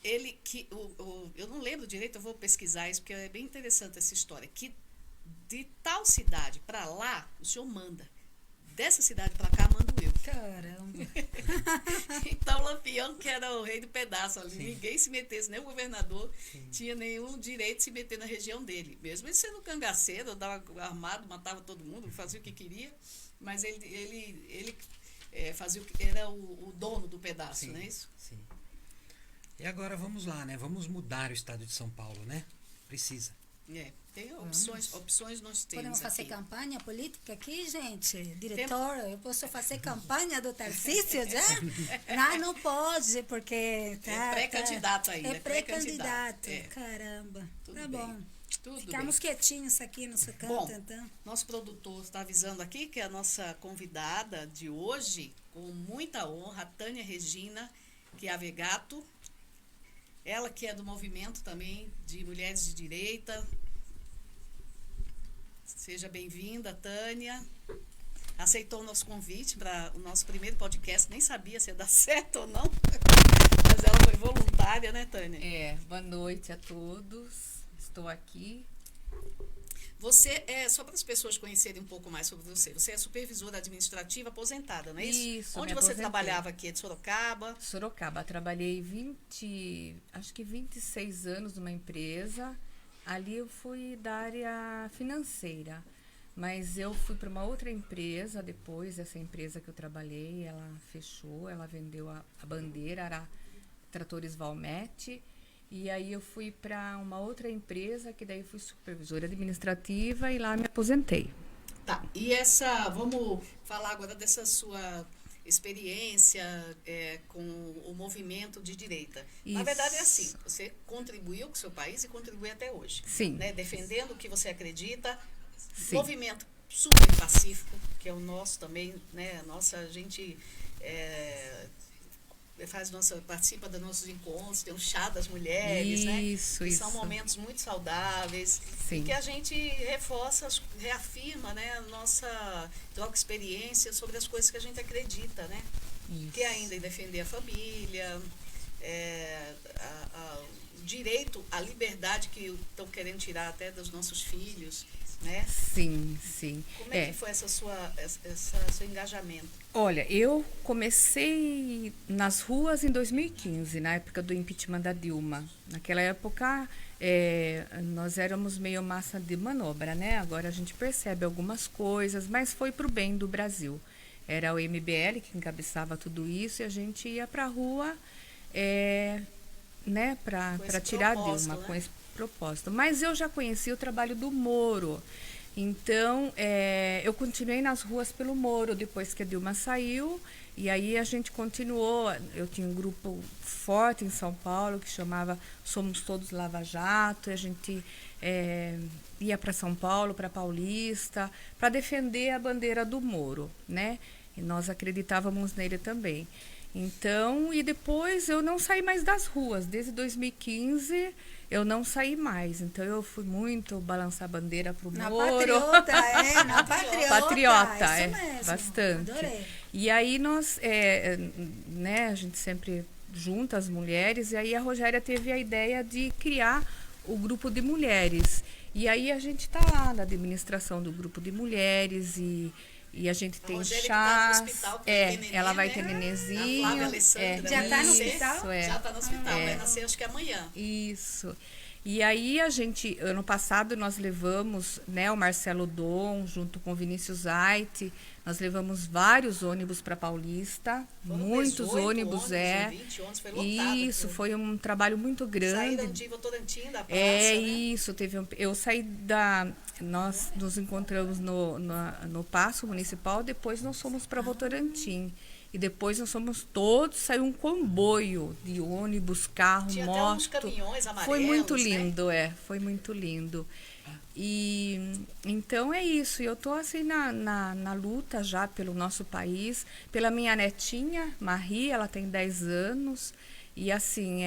eu não lembro direito, eu vou pesquisar isso, porque é bem interessante essa história, que de tal cidade para lá, o senhor manda. Dessa cidade para cá, mando eu. Caramba. Então, o Lampião, que era o rei do pedaço ali, ninguém se metesse, nem o governador tinha nenhum direito de se meter na região dele. Mesmo ele sendo cangaceiro, andava armado, matava todo mundo, fazia o que queria, mas ele fazia era o dono do pedaço, não é isso? Sim. E agora vamos lá, né? Vamos mudar o estado de São Paulo, né? Precisa. Tem opções nós temos. Podemos fazer aqui. Campanha política aqui, gente? Diretora, eu posso fazer campanha do Tarcísio já? Não pode, porque... é pré-candidato ainda. É pré-candidato, caramba. Tudo tá bem. bom. Tudo Ficamos bem. quietinhos aqui no seu canto, Bom, então. nosso produtor está avisando aqui que a nossa convidada de hoje, com muita honra, a Tânia Regina Chiavegato, ela que é do movimento também de Mulheres de Direita. Seja bem-vinda, Tânia. Aceitou o nosso convite para o nosso primeiro podcast, nem sabia se ia dar certo ou não, mas ela foi voluntária, né, Tânia? Boa noite a todos. Estou aqui. Você só para as pessoas conhecerem um pouco mais sobre você é supervisora administrativa aposentada, não é isso? Isso, Onde me você aposentei. trabalhava aqui? É de Sorocaba? Sorocaba, trabalhei 26 anos numa empresa. Ali eu fui da área financeira, mas eu fui para uma outra empresa depois. Essa empresa que eu trabalhei, ela fechou, ela vendeu a bandeira, era Tratores Valmete. E aí eu fui para uma outra empresa, que daí fui supervisora administrativa e lá me aposentei. Tá, e vamos falar agora dessa sua experiência com o movimento de direita. Na Isso. verdade é assim, você contribuiu com o seu país e contribui até hoje. Sim. Né? Defendendo o que você acredita, Sim. movimento super pacífico, que é o nosso também, né? A gente participa dos nossos encontros, tem um chá das mulheres, né? Isso. São momentos muito saudáveis. Sim. Que a gente reafirma, né, a nossa troca de experiência sobre as coisas que a gente acredita, né? Isso. Que é ainda em defender a família, o direito à liberdade que estão querendo tirar até dos nossos filhos, né? Sim. Como é que foi esse seu engajamento? Olha, eu comecei nas ruas em 2015, na época do impeachment da Dilma. Naquela época, nós éramos meio massa de manobra, né? Agora a gente percebe algumas coisas, mas foi para o bem do Brasil. Era o MBL que encabeçava tudo isso e a gente ia para a rua, né, para tirar a Dilma, né? com esse propósito. Mas eu já conhecia o trabalho do Moro. Então, eu continuei nas ruas pelo Moro depois que a Dilma saiu. E aí a gente continuou. Eu tinha um grupo forte em São Paulo que chamava Somos Todos Lava Jato. E a gente ia para São Paulo, para Paulista, para defender a bandeira do Moro, né? E nós acreditávamos nele também. Então, e depois eu não saí mais das ruas. Desde 2015 eu não saí mais. Então eu fui muito balançar a bandeira pro Moro. Na patriota. Patriota, isso mesmo. bastante. Adorei. E aí nós, né, a gente sempre junta as mulheres, e aí a Rogéria teve a ideia de criar o grupo de mulheres. E aí a gente está lá na administração do grupo de mulheres e a gente tem Rogéria chás. Que tá no hospital, neném, Ela vai né? ter A nenenzinho. Flávia Alessandra. Já tá no isso, hospital? Já está no hospital, vai nascer acho que amanhã. Isso. E aí a gente, ano passado nós levamos, né, o Marcelo Dom junto com o Vinícius Aite, nós levamos vários ônibus para Paulista, Foram muitos 18 ônibus, 20 ônibus, foi lotado. Isso, foi um trabalho muito grande. Saíram de Votorantim da praça, É né? isso, eu saí nós nos encontramos no Paço Municipal, depois nós fomos para Votorantim. E depois nós fomos todos, saiu um comboio de ônibus, carro, Tinha moto. até uns caminhões amarelos, Foi muito né? lindo, foi muito lindo. E então é isso, eu tô assim na luta já pelo nosso país, pela minha netinha, Marie, ela tem 10 anos, e assim,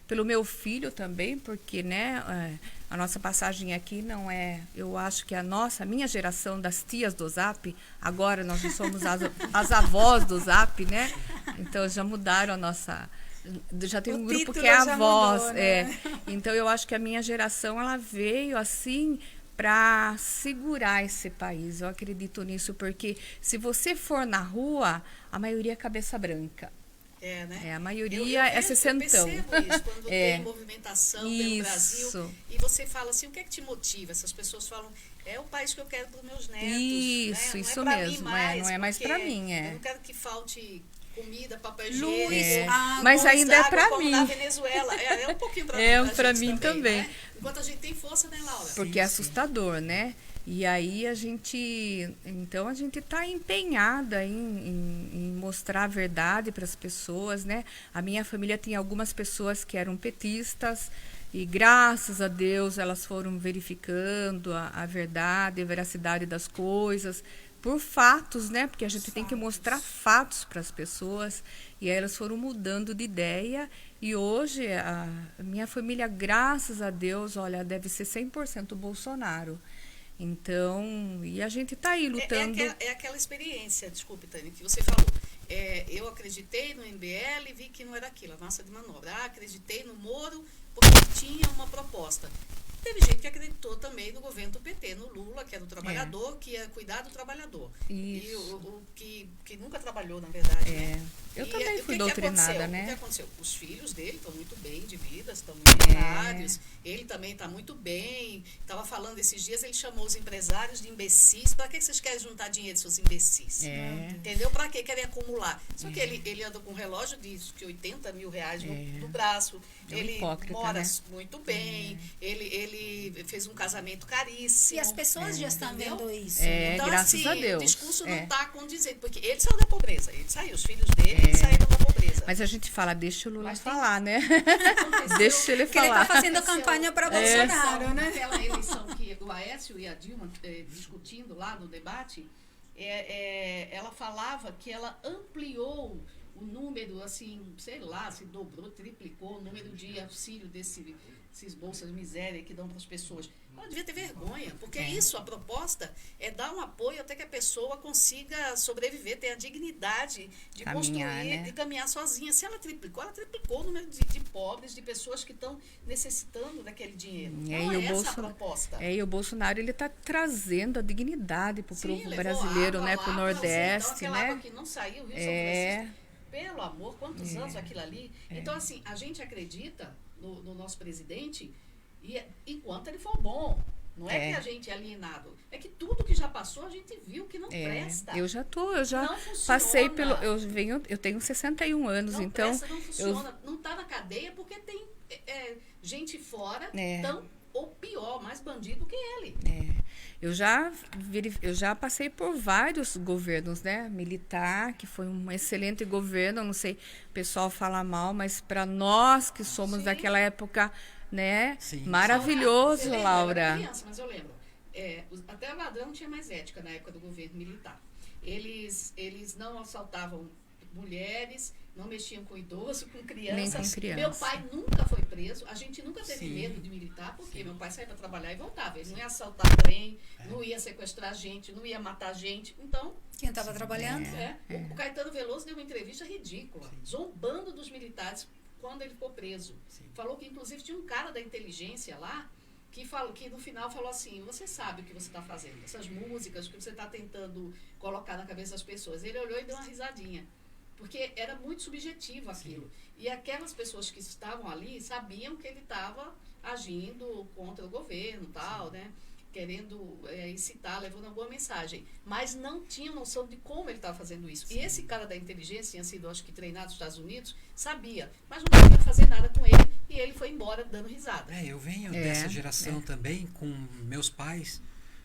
pelo meu filho também, porque, né, a nossa passagem aqui não é, eu acho que a minha geração das tias do Zap, agora nós não somos as avós do Zap, né? Então já mudaram a nossa, já tem um grupo que é avós, mudou, né? Então eu acho que a minha geração ela veio assim para segurar esse país. Eu acredito nisso porque se você for na rua, a maioria é cabeça branca. Né? A maioria é sessentão. Eu percebo isso, quando tem movimentação pelo Brasil. E você fala assim, o que é que te motiva? Essas pessoas falam, é o país que eu quero para os meus netos. Isso, né? isso não é mesmo. Mais, não é mais para mim. Eu não quero que falte comida, papel Luz, higiênico. Mas ainda é para como mim. na Venezuela. É um pouquinho para para mim também. Né? Enquanto a gente tem força, né, Laura? Porque é assustador, né? E aí a gente está empenhada em mostrar a verdade para as pessoas, né? A minha família tem algumas pessoas que eram petistas e graças a Deus elas foram verificando a verdade, a veracidade das coisas por fatos, né? Porque a gente tem que mostrar fatos para as pessoas e aí elas foram mudando de ideia e hoje a minha família, graças a Deus, olha, deve ser 100% Bolsonaro. Então, e a gente está aí lutando. É aquela experiência, desculpe, Tânia, que você falou. Eu acreditei no MBL e vi que não era aquilo, a massa de manobra. Acreditei no Moro porque tinha uma proposta. Teve gente que acreditou também no governo do PT, no Lula, que era o trabalhador, que ia cuidar do trabalhador. Isso. E o que nunca trabalhou, na verdade. Né? Eu também fui doutrinada, né? O que aconteceu? Os filhos dele estão muito bem de vida, estão milionários. Ele também está muito bem. Estava falando esses dias, ele chamou os empresários de imbecis. Para que vocês querem juntar dinheiro, seus imbecis? Entendeu? Para que querem acumular? Só que ele anda com um relógio de 80 mil reais no braço. Ele mora muito bem. Ele fez um casamento caríssimo. E as pessoas já estão vendo isso. Então, graças assim, a Deus. o discurso não está condizente, porque ele saiu da pobreza, os filhos dele saíram da pobreza. Mas a gente fala, deixa o Lula falar, né? Deixa ele Porque ele falar. está fazendo campanha para Bolsonaro, né? Aquela eleição que o Aécio e a Dilma discutindo lá no debate, ela falava que ela ampliou o número, assim, sei lá, se dobrou, triplicou o número de auxílio desses bolsas de miséria que dão para as pessoas. Ela devia ter vergonha, porque a proposta é dar um apoio até que a pessoa consiga sobreviver, ter a dignidade de construir, né? de caminhar sozinha. Se ela triplicou o número de pobres, de pessoas que estão necessitando daquele dinheiro. Não é essa a proposta. E o Bolsonaro, ele está trazendo a dignidade para o povo brasileiro, né? Para o Nordeste, então, né? água que não saiu, Rio São Francisco. Pelo amor, quantos anos aquilo ali? Então, assim, a gente acredita no nosso presidente e enquanto ele for bom. Não é que a gente é alienado. É que tudo que já passou, a gente viu que não presta. Eu já passei pelo... Eu tenho 61 anos, não então... Presta, não funciona. Não está na cadeia porque tem gente fora tão ou pior, mais bandido que ele. Eu já passei por vários governos, né? Militar, que foi um excelente governo. Não sei, o pessoal fala mal, mas para nós que somos daquela época, né? Sim. Maravilhoso, Você lembra? Laura. Eu era criança, mas eu lembro. Até o ladrão tinha mais ética na época do governo militar. Eles não assaltavam mulheres, não mexiam com idoso, com crianças. Nem com criança. Meu pai nunca foi preso. A gente nunca teve Sim. medo de militar, porque Sim. meu pai saía para trabalhar e voltava. Ele não ia assaltar trem, não ia sequestrar gente, não ia matar gente. Então, Quem estava trabalhando? o Caetano Veloso deu uma entrevista ridícula, zombando dos militares quando ele ficou preso. Sim. Falou que, inclusive, tinha um cara da inteligência lá que no final falou assim: você sabe o que você está fazendo, essas músicas que você está tentando colocar na cabeça das pessoas. Ele olhou e deu uma risadinha, porque era muito subjetivo aquilo. Sim. E aquelas pessoas que estavam ali sabiam que ele estava agindo contra o governo, tal, né? Querendo incitar, levando alguma mensagem. Mas não tinham noção de como ele estava fazendo isso. Sim. E esse cara da inteligência, tinha sido, acho que, treinado nos Estados Unidos, sabia, mas não podia fazer nada com ele. E ele foi embora dando risada. Eu venho dessa geração também, com meus pais.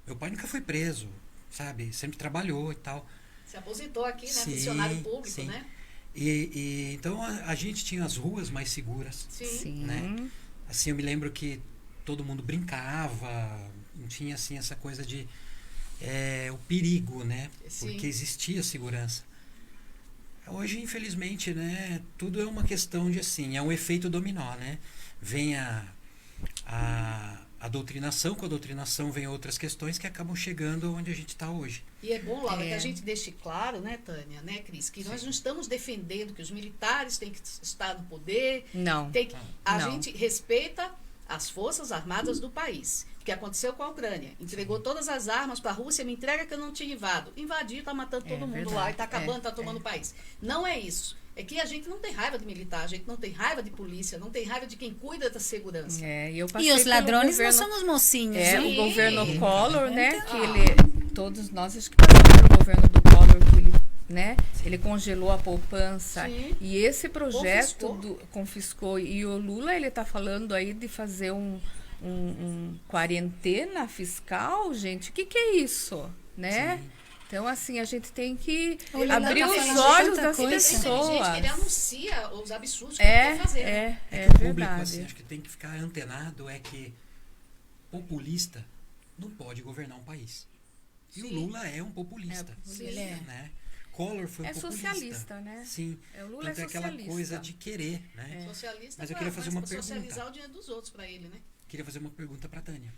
Meu pai nunca foi preso, sabe? Sempre trabalhou e tal. Se aposentou aqui, né? Sim, Funcionário público, sim. né? Então a gente tinha as ruas mais seguras. Sim. Né? Assim, eu me lembro que todo mundo brincava, não tinha assim essa coisa de o perigo, né? Sim. Porque existia segurança. Hoje, infelizmente, né, tudo é uma questão de assim, é um efeito dominó, né? Vem a doutrinação, com a doutrinação vem outras questões que acabam chegando onde a gente está hoje. E é bom, Laura, que a gente deixe claro, né, Tânia, né, Cris, que nós não estamos defendendo que os militares têm que estar no poder. Não. A Não. gente respeita as forças armadas do país. O que aconteceu com a Ucrânia? Entregou todas as armas para a Rússia, me entrega que eu não tinha invado. Invadiu, está matando todo mundo verdade. lá, e está acabando, está tomando o país. Não é isso. É que a gente não tem raiva de militar, a gente não tem raiva de polícia, não tem raiva de quem cuida da segurança. Eu passei E os pelo ladrões governo, não são os mocinhos, o hein? governo Collor, né? Então. Que todos nós acho que passamos pelo governo do Collor, que ele, né? Ele congelou a poupança. Sim. E esse projeto Confiscou. confiscou. E o Lula, ele tá falando aí de fazer um quarentena fiscal, gente. O que é isso, né? Sim. Então, assim, a gente tem que Ele abrir tá os falando olhos tanta das coisa. pessoas. Ele anuncia os absurdos que ele quer fazer. né? É O público, verdade. assim, acho que tem que ficar antenado, é que populista não pode governar um país. E o Sim. Lula é um populista. Ele é. Né? Collor foi um É populista. socialista, né? Sim. O Lula Tanto é aquela socialista. coisa de querer, né? Socialista, Mas eu queria fazer uma pra pergunta. socializar o dinheiro dos outros para ele, né? Queria fazer uma pergunta para Tânia.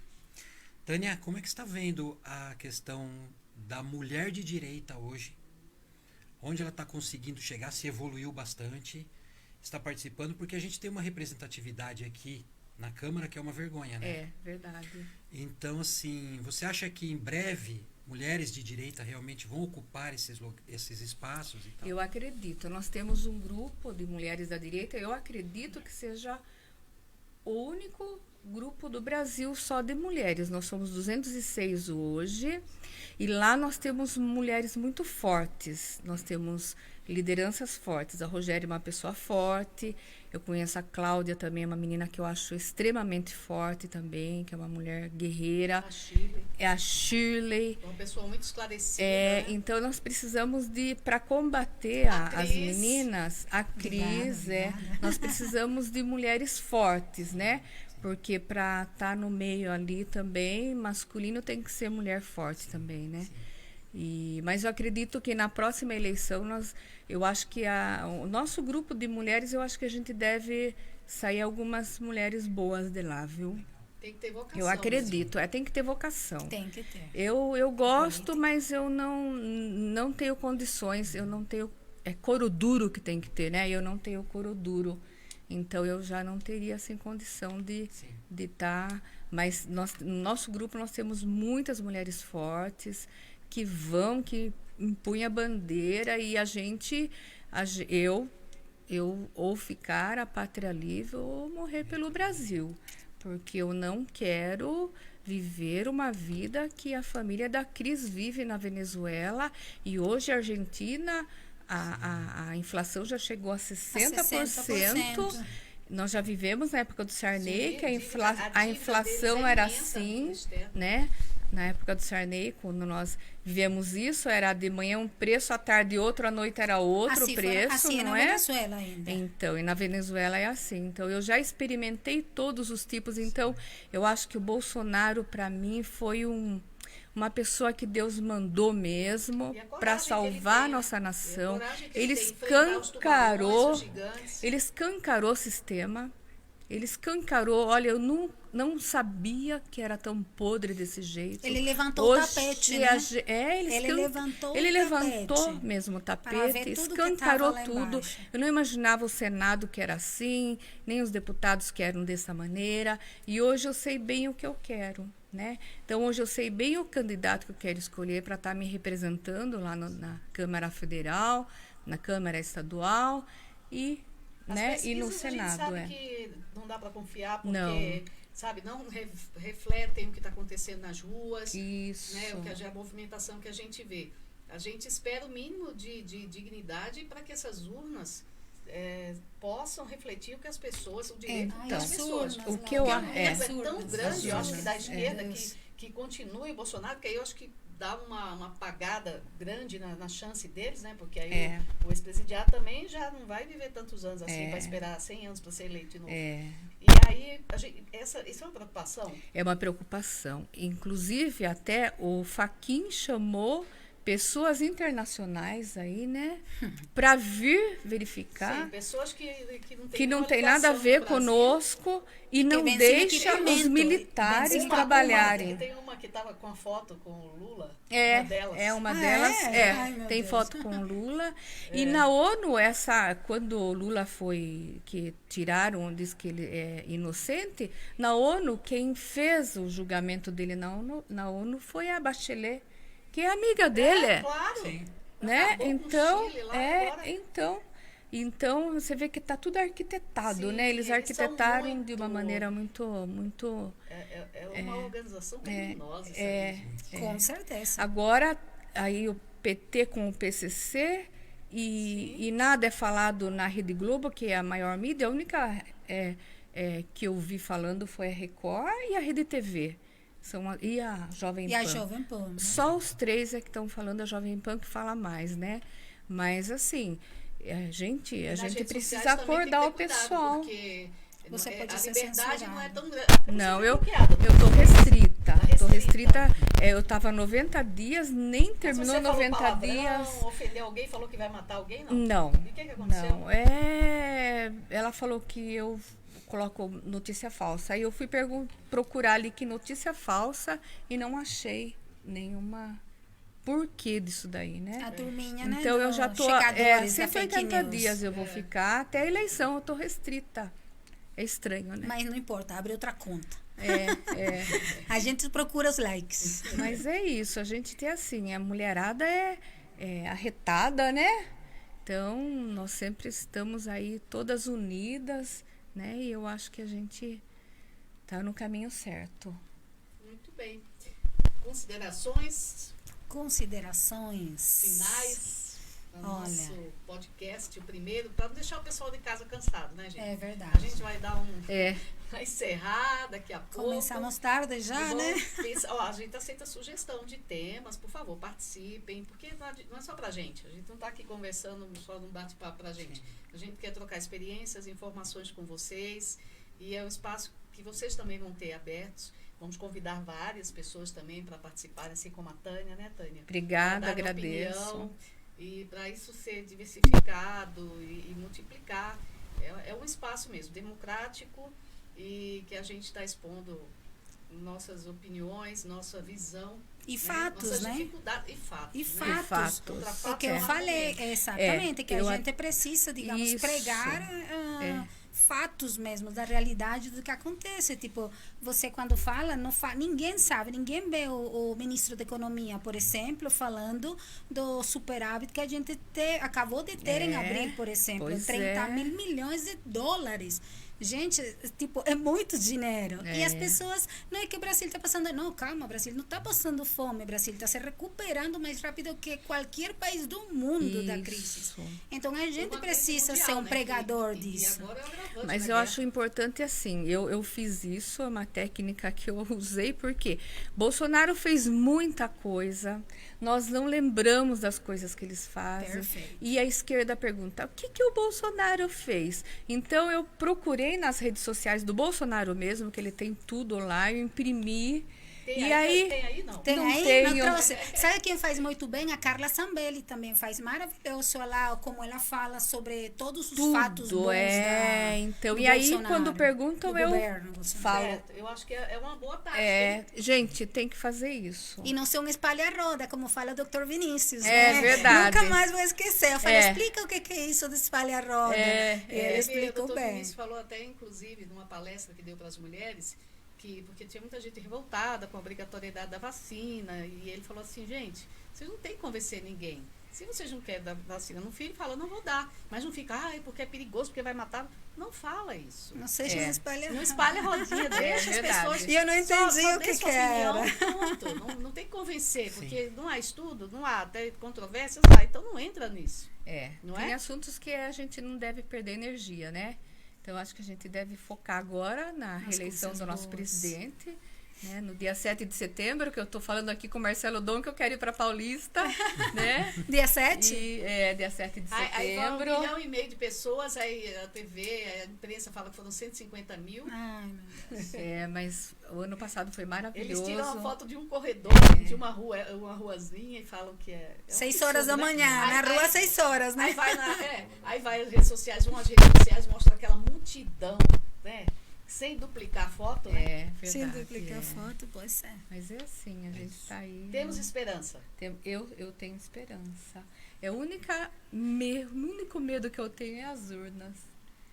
Tânia, como é que você está vendo a questão da mulher de direita hoje? Onde ela está conseguindo chegar? Se evoluiu bastante? Está participando? Porque a gente tem uma representatividade aqui na Câmara que é uma vergonha, né? É, verdade. Então, assim, você acha que em breve mulheres de direita realmente vão ocupar esses espaços e tal? Eu acredito. Nós temos um grupo de mulheres da direita. Eu acredito que seja o único grupo do Brasil só de mulheres. Nós somos 206 hoje. E lá nós temos mulheres muito fortes. Nós temos lideranças fortes. A Rogéria é uma pessoa forte. Eu conheço a Cláudia também, é uma menina que eu acho extremamente forte também, que é uma mulher guerreira. A Shirley, É a Shirley. uma pessoa muito esclarecida. né? Então nós precisamos para combater A as Cris. meninas, a Cris, Obrigada. nós precisamos de mulheres fortes, né? Porque para estar no meio ali também, masculino tem que ser mulher forte também, né? Mas eu acredito que na próxima eleição, eu acho que o nosso grupo de mulheres, eu acho que a gente deve sair algumas mulheres boas de lá, viu? Tem que ter vocação. Eu acredito, tem que ter vocação. Tem que ter. Eu gosto, mas eu não tenho condições, eu não tenho... É couro duro que tem que ter, né? Eu não tenho couro duro. Então, eu já não teria, assim, condição de estar... Mas no nosso grupo, nós temos muitas mulheres fortes que impunham a bandeira e eu ou ficar a pátria livre ou morrer pelo Brasil. Porque eu não quero viver uma vida que a família da Cris vive na Venezuela. E hoje a Argentina, a inflação já chegou a 60%. Nós já vivemos na época do Sarney, Sim, que a dívida inflação deles é era imensa, assim, externa. né? Na época do Sarney, quando nós vivemos isso, era de manhã um preço, à tarde outro, à noite era outro assim preço, assim não na é? Venezuela ainda. Então, e na Venezuela é assim. Então, eu já experimentei todos os tipos. Então, eu acho que o Bolsonaro, para mim, foi uma pessoa que Deus mandou mesmo E a coragem para que ele salvar tem, né? nossa E a nação. coragem que Ele tem, enfrentar os tubarões, os gigantes. ele escancarou o sistema. Ele escancarou. Olha, eu não sabia que era tão podre desse jeito. Ele levantou o tapete, né? Ele levantou ele o levantou tapete mesmo o para tapete, ver tudo que escancarou tava lá tudo. embaixo. Eu não imaginava o Senado que era assim, nem os deputados que eram dessa maneira. E hoje eu sei bem o que eu quero, né? Então, hoje eu sei bem o candidato que eu quero escolher para estar me representando lá na Câmara Federal, na Câmara Estadual e... né? E no Senado, a gente sabe que não dá para confiar porque, sabe, não refletem o que está acontecendo nas ruas, Isso. né? A movimentação que a gente vê. A gente espera o mínimo de dignidade para que essas urnas possam refletir o que as pessoas, o direito das pessoas. O que eu é tão absurdo, grande, eu acho que da absurdo. esquerda que continue o Bolsonaro, porque aí eu acho que dá uma apagada grande na chance deles, né? Porque aí o ex-presidiário também já não vai viver tantos anos assim, vai esperar 100 anos para ser eleito de novo. E aí, isso é uma preocupação? É uma preocupação. Inclusive, até o Fachin chamou pessoas internacionais aí, né? Para vir verificar. Sim, pessoas que não tem nada a ver conosco e não deixa os militares trabalharem. Tem uma que estava com a foto com o Lula. Uma delas. Ai, tem Deus. foto com o Lula. E na ONU, quando o Lula que tiraram, diz que ele é inocente, na ONU, quem fez o julgamento dele na ONU foi a Bachelet, que é amiga dele. Claro. Sim. Né? Então, Chile, lá agora. então você vê que está tudo arquitetado, Sim, né? Eles são arquitetaram muito... de uma maneira muito É uma organização criminosa, Com certeza. Agora, aí o PT com o PCC e nada é falado na Rede Globo, que é a maior mídia. A única que eu vi falando foi a Record e a Rede TV. E a Jovem Pan. E a Jovem Pan, né? Só os três é que estão falando, a Jovem Pan que fala mais, né? Mas, assim, a gente precisa acordar o pessoal. Porque você pode a ser liberdade censurado. não é tão grande. Não, eu tô restrita. Tô restrita. Eu tava 90 dias, nem terminou 90 dias. Ofendeu alguém, falou que vai matar alguém, não? Não. E o que aconteceu? Não. Ela falou que eu coloco notícia falsa. Aí eu fui procurar ali que notícia falsa e não achei nenhuma porquê disso daí, né? A turminha, né? Então eu já tô 180 news. dias eu vou ficar até a eleição, eu tô restrita. É estranho, né? Mas não importa, abre outra conta. A A gente procura os likes. Mas é isso, a gente tem assim, a mulherada é arretada, né? Então, nós sempre estamos aí todas unidas, né? E eu acho que a gente tá no caminho certo. Muito bem. Considerações finais do nosso podcast, o primeiro, para não deixar o pessoal de casa cansado, né, gente? É verdade. A gente vai dar vai encerrar daqui a pouco. Começamos tarde já, né? A gente aceita sugestão de temas, por favor, participem, porque não é só pra gente. A gente não está aqui conversando só num bate-papo pra gente. A gente quer trocar experiências, informações com vocês, e é um espaço que vocês também vão ter abertos. Vamos convidar várias pessoas também para participarem, assim como a Tânia, né, Tânia? Obrigada, agradeço. Opinião, e para isso ser diversificado e multiplicar. É um espaço mesmo, democrático, e que a gente está expondo nossas opiniões, nossa visão. E fatos, nossas né? dificuldades e fatos. E né? fatos. O que eu falei, exatamente, que a gente precisa, digamos, pregar fatos mesmo, da realidade do que acontece. Tipo, você quando fala, ninguém sabe, ninguém vê o ministro da Economia, por exemplo, falando do superávit que a gente acabou de ter em abril, por exemplo, 30 mil milhões de dólares. Gente, tipo, é muito dinheiro. E as É. pessoas, não é que o Brasil está passando, não, calma, o Brasil não está passando fome, o Brasil está se recuperando mais rápido que qualquer país do mundo da crise. Isso. Então a gente Uma precisa crise ser um mundial, né? pregador E disso. agora é o agravante Mas da eu guerra. acho importante assim, eu fiz isso, é uma técnica que eu usei, porque Bolsonaro fez muita coisa, nós não lembramos das coisas que eles fazem. Perfeito. E a esquerda pergunta, o que, que o Bolsonaro fez? Então eu procurei nas redes sociais do Bolsonaro mesmo, que ele tem tudo lá, eu imprimi. Tem E aí, tem aí não. Tem Não aí? tenho. Não trouxe. Sabe quem faz muito bem? A Carla Zambelli também faz maravilhoso lá, como ela fala sobre todos os fatos tudo, bons então. do E aí, Bolsonaro, quando perguntam, do eu governo Bolsonaro. falo. Certo, eu acho que é uma boa tática. Gente, tem que fazer isso. E não ser um espalha-roda, como fala o Dr. Vinícius. É né? verdade. Nunca mais vou esquecer. Eu falei, É. explica o que é isso do espalha-roda. E ele O explicou doutor bem. Vinícius falou até, inclusive, numa palestra que deu para as mulheres, porque tinha muita gente revoltada com a obrigatoriedade da vacina, e ele falou assim, gente, vocês não têm que convencer ninguém. Se vocês não querem dar vacina no filho, fala, não vou dar. Mas não fica, porque é perigoso, porque vai matar. Não fala isso. Não seja um espalha-roda. Não espalha a rodinha, deixa as verdade. pessoas... E eu não entendi só o dê que sua que opinião, era. Pronto. Não tem que convencer, Sim. porque não há estudo, não há até controvérsias, então não entra nisso. Não Tem é? assuntos que a gente não deve perder energia, né? Então, acho que a gente deve focar agora na reeleição coisas do nosso boas. presidente. Né? No dia 7 de setembro, que eu estou falando aqui com o Marcelo Dom, que eu quero ir para Paulista, né? Dia 7? Dia 7 de Aí vai 1,5 setembro. milhão de pessoas, aí a TV, a imprensa fala que foram 150 mil. Ai, meu Deus. Mas o ano passado foi Eles maravilhoso. tiram uma foto de um corredor, de uma ruazinha e falam que é. 6 horas da manhã, na Aí- rua aí- 6 horas, né? Aí vai as redes sociais, umas redes sociais mostram aquela multidão, né? Sem duplicar a foto, né? Verdade. Sem duplicar foto, pode ser. Mas é assim, a gente está aí. Temos esperança. Eu tenho esperança. O único medo que eu tenho é as urnas.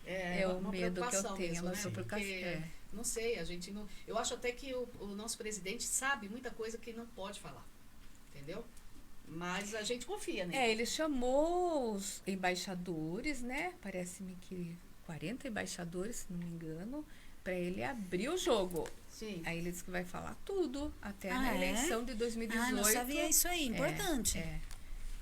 É o uma medo que eu preocupação tenho, mesmo, uma né? preocupação. Porque, não sei, a gente não. Eu acho até que o nosso presidente sabe muita coisa que não pode falar. Entendeu? Mas a gente confia nele. Ele chamou os embaixadores, né? Parece-me que 40 embaixadores, se não me engano, para ele abrir o jogo. Sim. Aí ele disse que vai falar tudo até Ah, a é? eleição de 2018. Ah, não sabia isso aí, importante.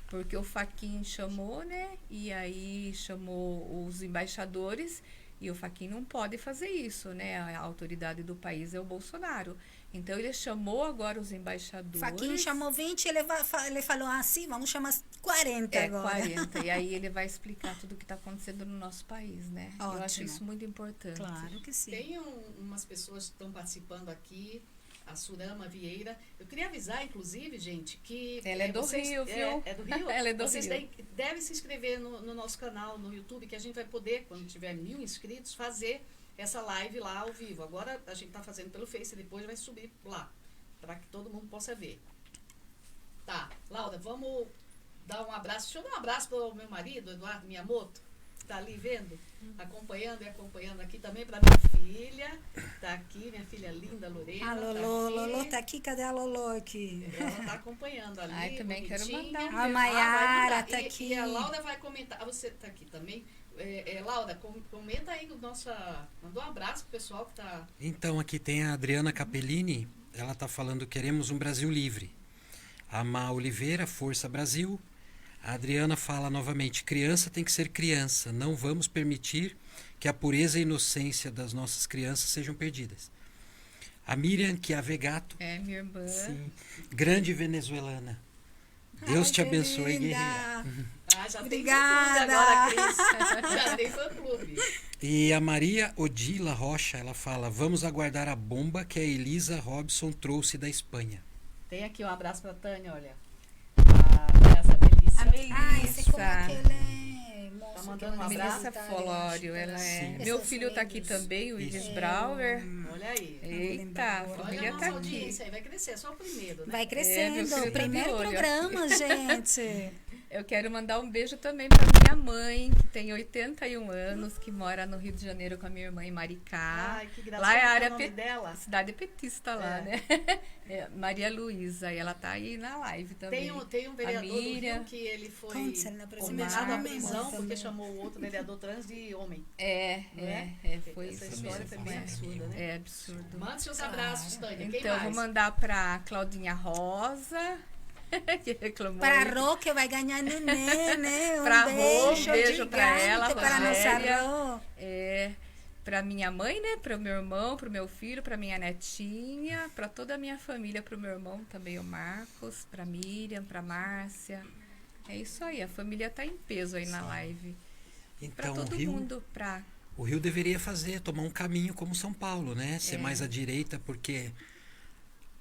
Porque o Fachin chamou, né? E aí chamou os embaixadores e o Fachin não pode fazer isso, né? A autoridade do país é o Bolsonaro. Então ele chamou agora os embaixadores. Faquinha chamou 20 e ele falou, sim, vamos chamar 40 agora. 40. E aí ele vai explicar tudo o que está acontecendo no nosso país, né? Eu acho Ótimo. isso muito importante. Claro que sim. Tem umas pessoas que estão participando aqui, a Surama Vieira. Eu queria avisar, inclusive, gente, que... Ela é do Rio, viu? É do Rio? Ela é do Vocês Rio. devem se inscrever no nosso canal, no YouTube, que a gente vai poder, quando tiver 1000 inscritos, fazer essa live lá ao vivo. Agora a gente está fazendo pelo Face, depois vai subir lá, para que todo mundo possa ver. Tá, Laura, vamos dar um abraço. Deixa eu dar um abraço para o meu marido, Eduardo Miyamoto, que está ali vendo, acompanhando aqui também para minha filha. Está aqui, minha filha linda, Lorena. A Lolô tá aqui, cadê a Lolô aqui? Ela está acompanhando ali. Ai, também quero bonitinha. mandar um A beijo. Maiara vai mandar. tá E aqui. a Laura vai comentar. Você está aqui também. Laura, comenta aí mandou um abraço pro pessoal que está... Então, aqui tem a Adriana Capellini, ela está falando queremos um Brasil livre. A Má Oliveira, Força Brasil. A Adriana fala novamente, criança tem que ser criança, não vamos permitir que a pureza e a inocência das nossas crianças sejam perdidas. A Miriam Chiavegato, Minha irmã. sim, grande venezuelana. Deus te abençoe, guerreira. Já Obrigada. tem fã-clube agora, Cris. Já tem fã-clube. E a Maria Odila Rocha, ela fala, vamos aguardar a bomba que a Elisa Robson trouxe da Espanha. Tem aqui um abraço pra Tânia, olha. Essa Melissa. A Melissa. Ai, esse como aquele moço Tá mandando um que vai abraço. Melissa visitar, Folório, eu ela acho, é. pelas- Meu essas filho tá aqui ladies. também, o Iris Isso. Brauer. Olha aí. Eita, a Olha família Olha a tá nossa aqui. audiência aí, vai crescer, é só o primeiro, né? Vai meu crescendo, filho tá de primeiro olho. programa, gente. Eu quero mandar um beijo também para minha mãe, que tem 81 anos, que mora no Rio de Janeiro com a minha irmã em Maricá. Ai, que graça. Lá é a Qual área o nome dela? cidade petista lá, né? É, Maria Luísa, e ela tá aí na live também. Tem um vereador do Miriam. Rio que ele foi Conte, ela apresentou condenado à a prisão memória porque também. chamou o outro vereador trans de homem. Foi Essa isso história mesmo. foi bem absurda, né? É absurdo. Mande seus abraços, Tânia. Quem Então, mais? vou mandar pra Claudinha Rosa, que reclamou. Para aí. a Rô, que vai ganhar neném, né? Um Pra Rô, beijo, beijo pra gigante ela, para a nossa Rogéria. Rô. Pra minha mãe, né? Pro meu irmão, pro meu filho, pra minha netinha, pra toda a minha família, pro meu irmão também, o Marcos, pra Miriam, pra Márcia. É isso aí, a família tá em peso aí na live. Pra Então, todo mundo, pra... o Rio deveria tomar um caminho como São Paulo, né? Ser mais à direita, porque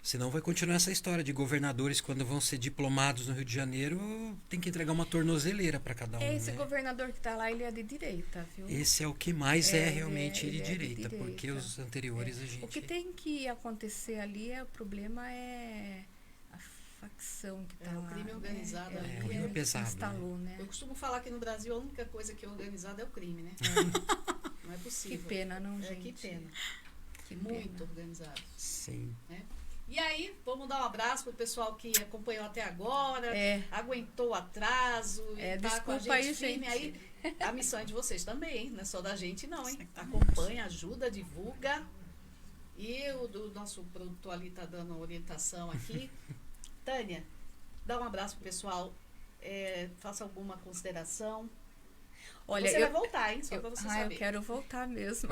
senão vai continuar essa história de governadores quando vão ser diplomados no Rio de Janeiro, tem que entregar uma tornozeleira para cada um, Esse né? governador que tá lá, ele é de direita, viu? Esse é o que mais É, realmente ele de é de direita, porque direita. os anteriores a gente... O que tem que acontecer ali, o problema é a facção que tá É, o lá. crime organizado né? ali. É, É, o crime pesado, que instalou, né? Eu costumo falar que no Brasil a única coisa que é organizada é o crime, né? Não é Que possível. pena, não, É, gente? que pena. Que Muito pena. organizado. Sim. E aí, vamos dar um abraço pro pessoal que acompanhou até agora, É. aguentou o atraso e tá com a desculpa gente aí, firme. gente. Aí, a missão é de vocês também, hein? Não é só da gente não, hein? Acompanha, ajuda, divulga. E o nosso produtor ali tá dando orientação aqui. Tânia, dá um abraço pro pessoal. Faça alguma consideração. Olha, Você vai voltar, hein? Só pra você saber. eu quero voltar mesmo.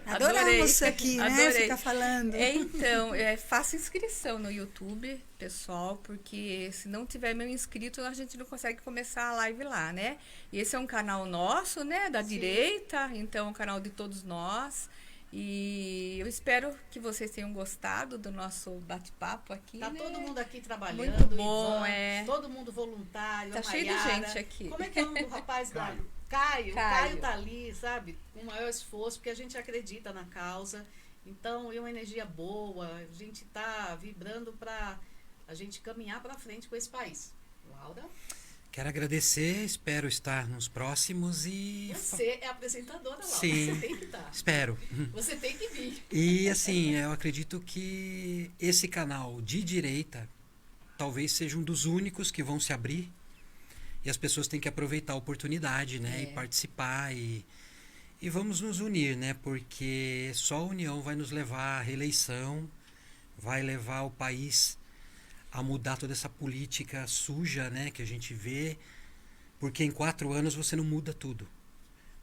Adoramos isso aqui, né? Adorei. Ficar falando. Então, faça inscrição no YouTube, pessoal, porque se não tiver meu inscrito, a gente não consegue começar a live lá, né? E esse é um canal nosso, né? Da direita, então é um canal de todos nós. E eu espero que vocês tenham gostado do nosso bate-papo aqui, Tá né? todo mundo aqui trabalhando. Muito bom, Ivan, todo mundo voluntário. Tá a cheio de Maiara. gente aqui. Como é que é o nome do rapaz da Caio. O Caio tá ali, sabe? Com o maior esforço, porque a gente acredita na causa. Então, é uma energia boa. A gente tá vibrando para a gente caminhar para frente com esse país. Laura? Quero agradecer, espero estar nos próximos e... Você é apresentadora, Laura. Sim. Você tem que estar. Espero. Você tem que vir. E assim, eu acredito que esse canal de direita talvez seja um dos únicos que vão se abrir e as pessoas têm que aproveitar a oportunidade, né? E participar e vamos nos unir, né? Porque só a união vai nos levar à reeleição, vai levar o país a mudar toda essa política suja, né? Que a gente vê, porque em 4 anos você não muda tudo,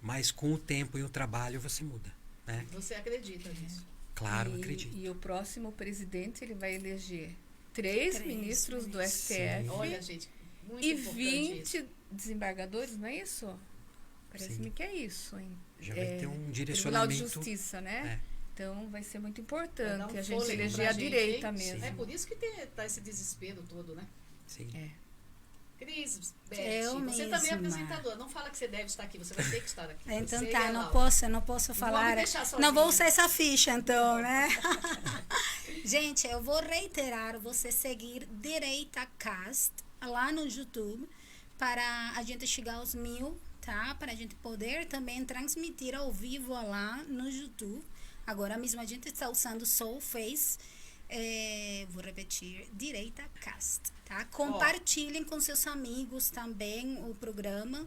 mas com o tempo e o trabalho você muda, né? Você acredita nisso? Claro, acredito. E o próximo presidente, ele vai eleger 3 ministros do STF. Sim. Olha, gente, muito E importante 20 isso. desembargadores, não é isso? Parece-me que é isso, hein? Já vai ter um Tribunal direcionamento. de Justiça, né? É. Então vai ser muito Vai importante dar um a gente fôlego eleger pra a gente, direita hein? mesmo. É por isso que tá esse desespero todo, né? Sim. Cris, Beth, Eu você também é mesma. apresentadora. Não fala que você deve estar aqui, você vai ter que estar aqui. Então Você e tá, a não Laura. não posso Não falar. vamos deixar Não sozinha. vou usar essa ficha, então, né? Gente, eu vou reiterar você seguir Direita Cast lá no YouTube para a gente chegar aos 1000, tá? Para a gente poder também transmitir ao vivo lá no YouTube. Agora mesmo a gente está usando só o Face. Vou repetir, Direita Cast, tá? Compartilhem com seus amigos também o programa.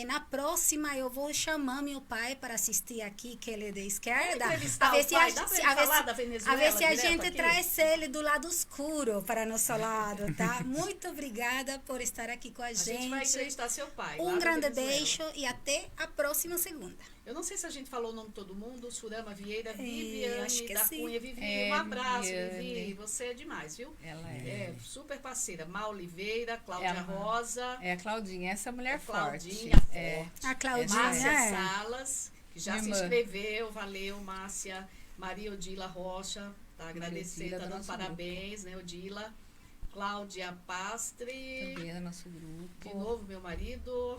Na próxima eu vou chamar meu pai para assistir aqui, que ele é de esquerda. Vamos entrevistar o pai. Dá pra ele falar da a Venezuela ver se a direto gente aqui? traz ele do lado escuro para nosso lado, tá? Muito obrigada por estar aqui com a A gente vai gente. entrevistar seu pai. lá Um da grande Venezuela. beijo e até a próxima segunda. Eu não sei se a gente falou o nome de todo mundo. Surama Vieira, acho Viviane que da sim. Cunha. Vivi, um abraço, Viviane. Vivi. Você é demais, viu? Ela Super parceira. Má Oliveira, Cláudia Ela- Rosa. É a Claudinha, essa mulher forte. Claudinha, forte. A Claudinha, Márcia é. Salas, que já Minha se irmã. inscreveu, valeu, Márcia. Maria Odila Rocha, tá agradecendo, Odila tá do dando nosso parabéns, né, Odila. Cláudia Pastre, Também é do nosso grupo. de novo meu marido,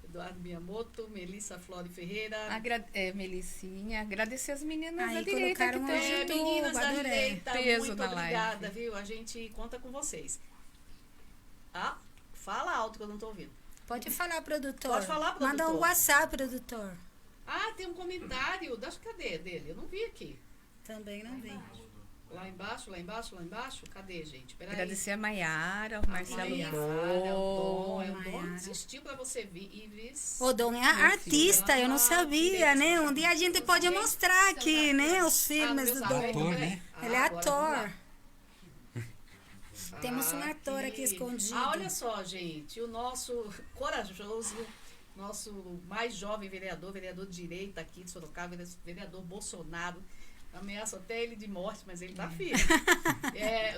Eduardo Miyamoto, Melissa Flore Ferreira. Melicinha, agradecer as meninas Aí da direita que colocaram estão hoje junto. Meninas da adorei. direita, Peso muito na obrigada, live. viu? A gente conta com vocês. Fala alto que eu não tô ouvindo. Pode falar, produtor. Pode falar, produtor. Manda um WhatsApp, produtor. Ah, tem um comentário. Cadê dele? Eu não vi aqui. Também não vi. Lá embaixo, lá embaixo, lá embaixo. Cadê, gente? Peraí. Agradecer a Maiara, o Marcelo Maiara, Dom. o Dom Maiara. insistiu pra você vir. Ives. O Dom é artista, eu não sabia, né? Um dia a gente pode mostrar aqui, né? Os filmes do Dom. Ator, né? Ele é Agora, vamos lá. ator. Temos um ator aqui escondido. Ah, olha só, gente, o nosso corajoso, nosso mais jovem vereador de direita aqui de Sorocaba, vereador Bolsonaro, ameaça até ele de morte, mas ele tá firme.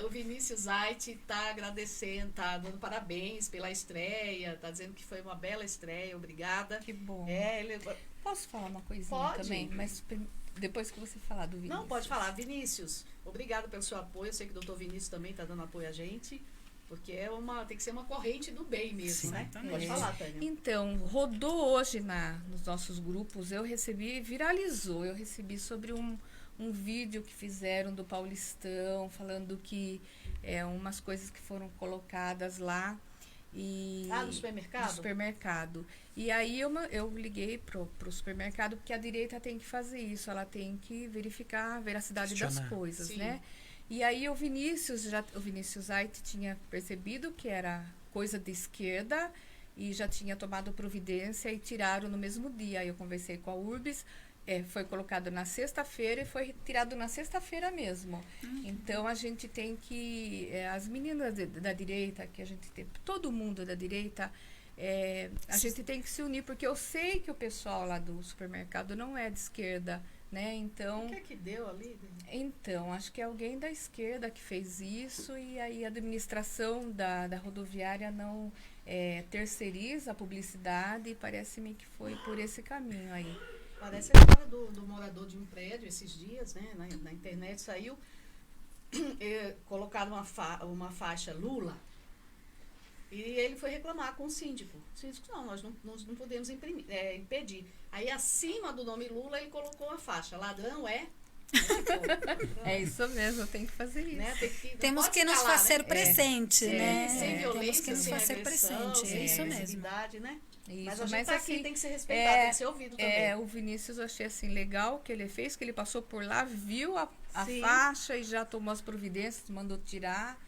O Vinícius Zait tá agradecendo, tá dando parabéns pela estreia, tá dizendo que foi uma bela estreia, obrigada. Que bom. Ele... Posso falar uma coisinha Pode. também? Mas depois que você falar do Vinícius. Não, pode falar. Vinícius, obrigado pelo seu apoio. Eu sei que o doutor Vinícius também está dando apoio a gente, porque tem que ser uma corrente do bem mesmo, né? Pode falar, Tânia. Então, rodou hoje nos nossos grupos, viralizou, eu recebi sobre um vídeo que fizeram do Paulistão, falando que umas coisas que foram colocadas lá. No supermercado? No supermercado. E aí eu liguei pro supermercado, porque a direita tem que fazer isso, ela tem que verificar a veracidade das coisas, Sim. né? E aí o Vinícius Zait tinha percebido que era coisa de esquerda e já tinha tomado providência e tiraram no mesmo dia. Aí eu conversei com a Urbis, foi colocado na sexta-feira e foi retirado na sexta-feira mesmo. Então a gente tem que, as meninas da direita, que a gente tem, todo mundo da direita, a gente tem que se unir, porque eu sei que o pessoal lá do supermercado não é de esquerda, né? Então, O que deu ali? então, acho que é alguém da esquerda que fez isso e aí a administração da rodoviária não terceiriza a publicidade e parece-me que foi por esse caminho aí. Parece a história do morador de um prédio esses dias, né? Na internet saiu, colocaram uma faixa Lula e ele foi reclamar com o síndico. O síndico, não, nós não podemos impedir. Aí acima do nome Lula ele colocou a faixa, ladrão é... É isso mesmo, tem que fazer isso. Né? Temos que nos calar, fazer né? presente, né? Sem violência, Temos que nos sem fazer agressão, presente, sem é isso mesmo. agressividade, né? Isso, Mas a gente tá aqui, assim, tem que ser respeitado, tem que ser ouvido também. O Vinícius, eu achei assim legal o que ele fez, que ele passou por lá, viu a Sim. faixa e já tomou as providências, mandou tirar.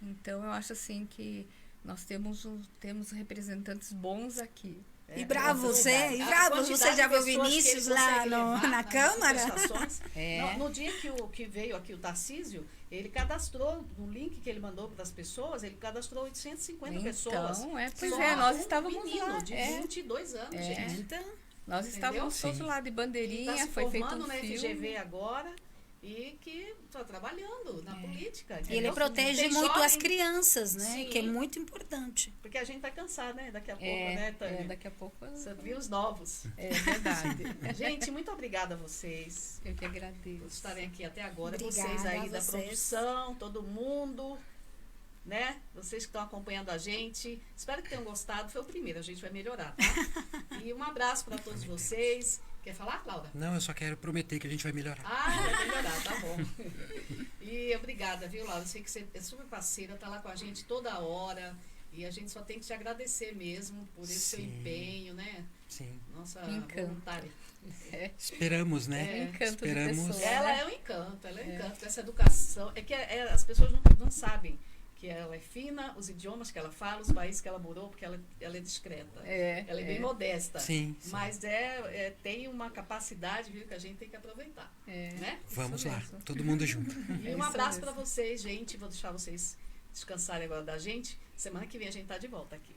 Então eu acho assim que nós temos representantes bons aqui. E bravo você, A quantidade você já de viu o pessoas que Vinícius ele lá consegue levar na nas Câmara? manifestações. É. No dia que veio aqui o Tarcísio, ele cadastrou, no link que ele mandou para as pessoas, ele cadastrou 850 pessoas. Então, pois Só nós um estávamos menino lá. de 22 anos, gente. Então, Nós estávamos todos Sim. lá de Ele bandeirinha, está se foi feito formando um na filme. FGV agora e que está trabalhando na política. e ele entendeu? protege Tem muito jovem- as crianças, né? Sim. Que é muito importante. Porque a gente vai cansar, né? Daqui a pouco, né, Tânia? Daqui a pouco Você viu os novos. é verdade. Gente, muito obrigada a vocês Eu que por agradeço. estarem aqui até agora. Obrigada Vocês aí a da vocês. produção, todo mundo, né? Vocês que estão acompanhando a gente. Espero que tenham gostado. Foi o primeiro, a gente vai melhorar, tá? E um abraço para todos vocês. Quer falar, Cláudia? Não, eu só quero prometer que a gente vai melhorar. Vai melhorar, tá bom. E obrigada, viu, Laura? Eu sei que você é super parceira, tá lá com a gente toda hora. E a gente só tem que te agradecer mesmo por esse seu Sim. empenho, né? Sim. Nossa Encanto. voluntária. Esperamos, né? É. Encanto de Esperamos. pessoa. Ela né? é um encanto, ela é um encanto com essa educação. É que as pessoas não sabem que ela é fina, os idiomas que ela fala, os países que ela morou, porque ela é discreta. Ela é bem modesta. Sim, sim. Mas tem uma capacidade, viu, que a gente tem que aproveitar. Né? Vamos Isso lá, mesmo. todo mundo junto. E um abraço para vocês, gente. Vou deixar vocês descansarem agora da gente. Semana que vem a gente tá de volta aqui.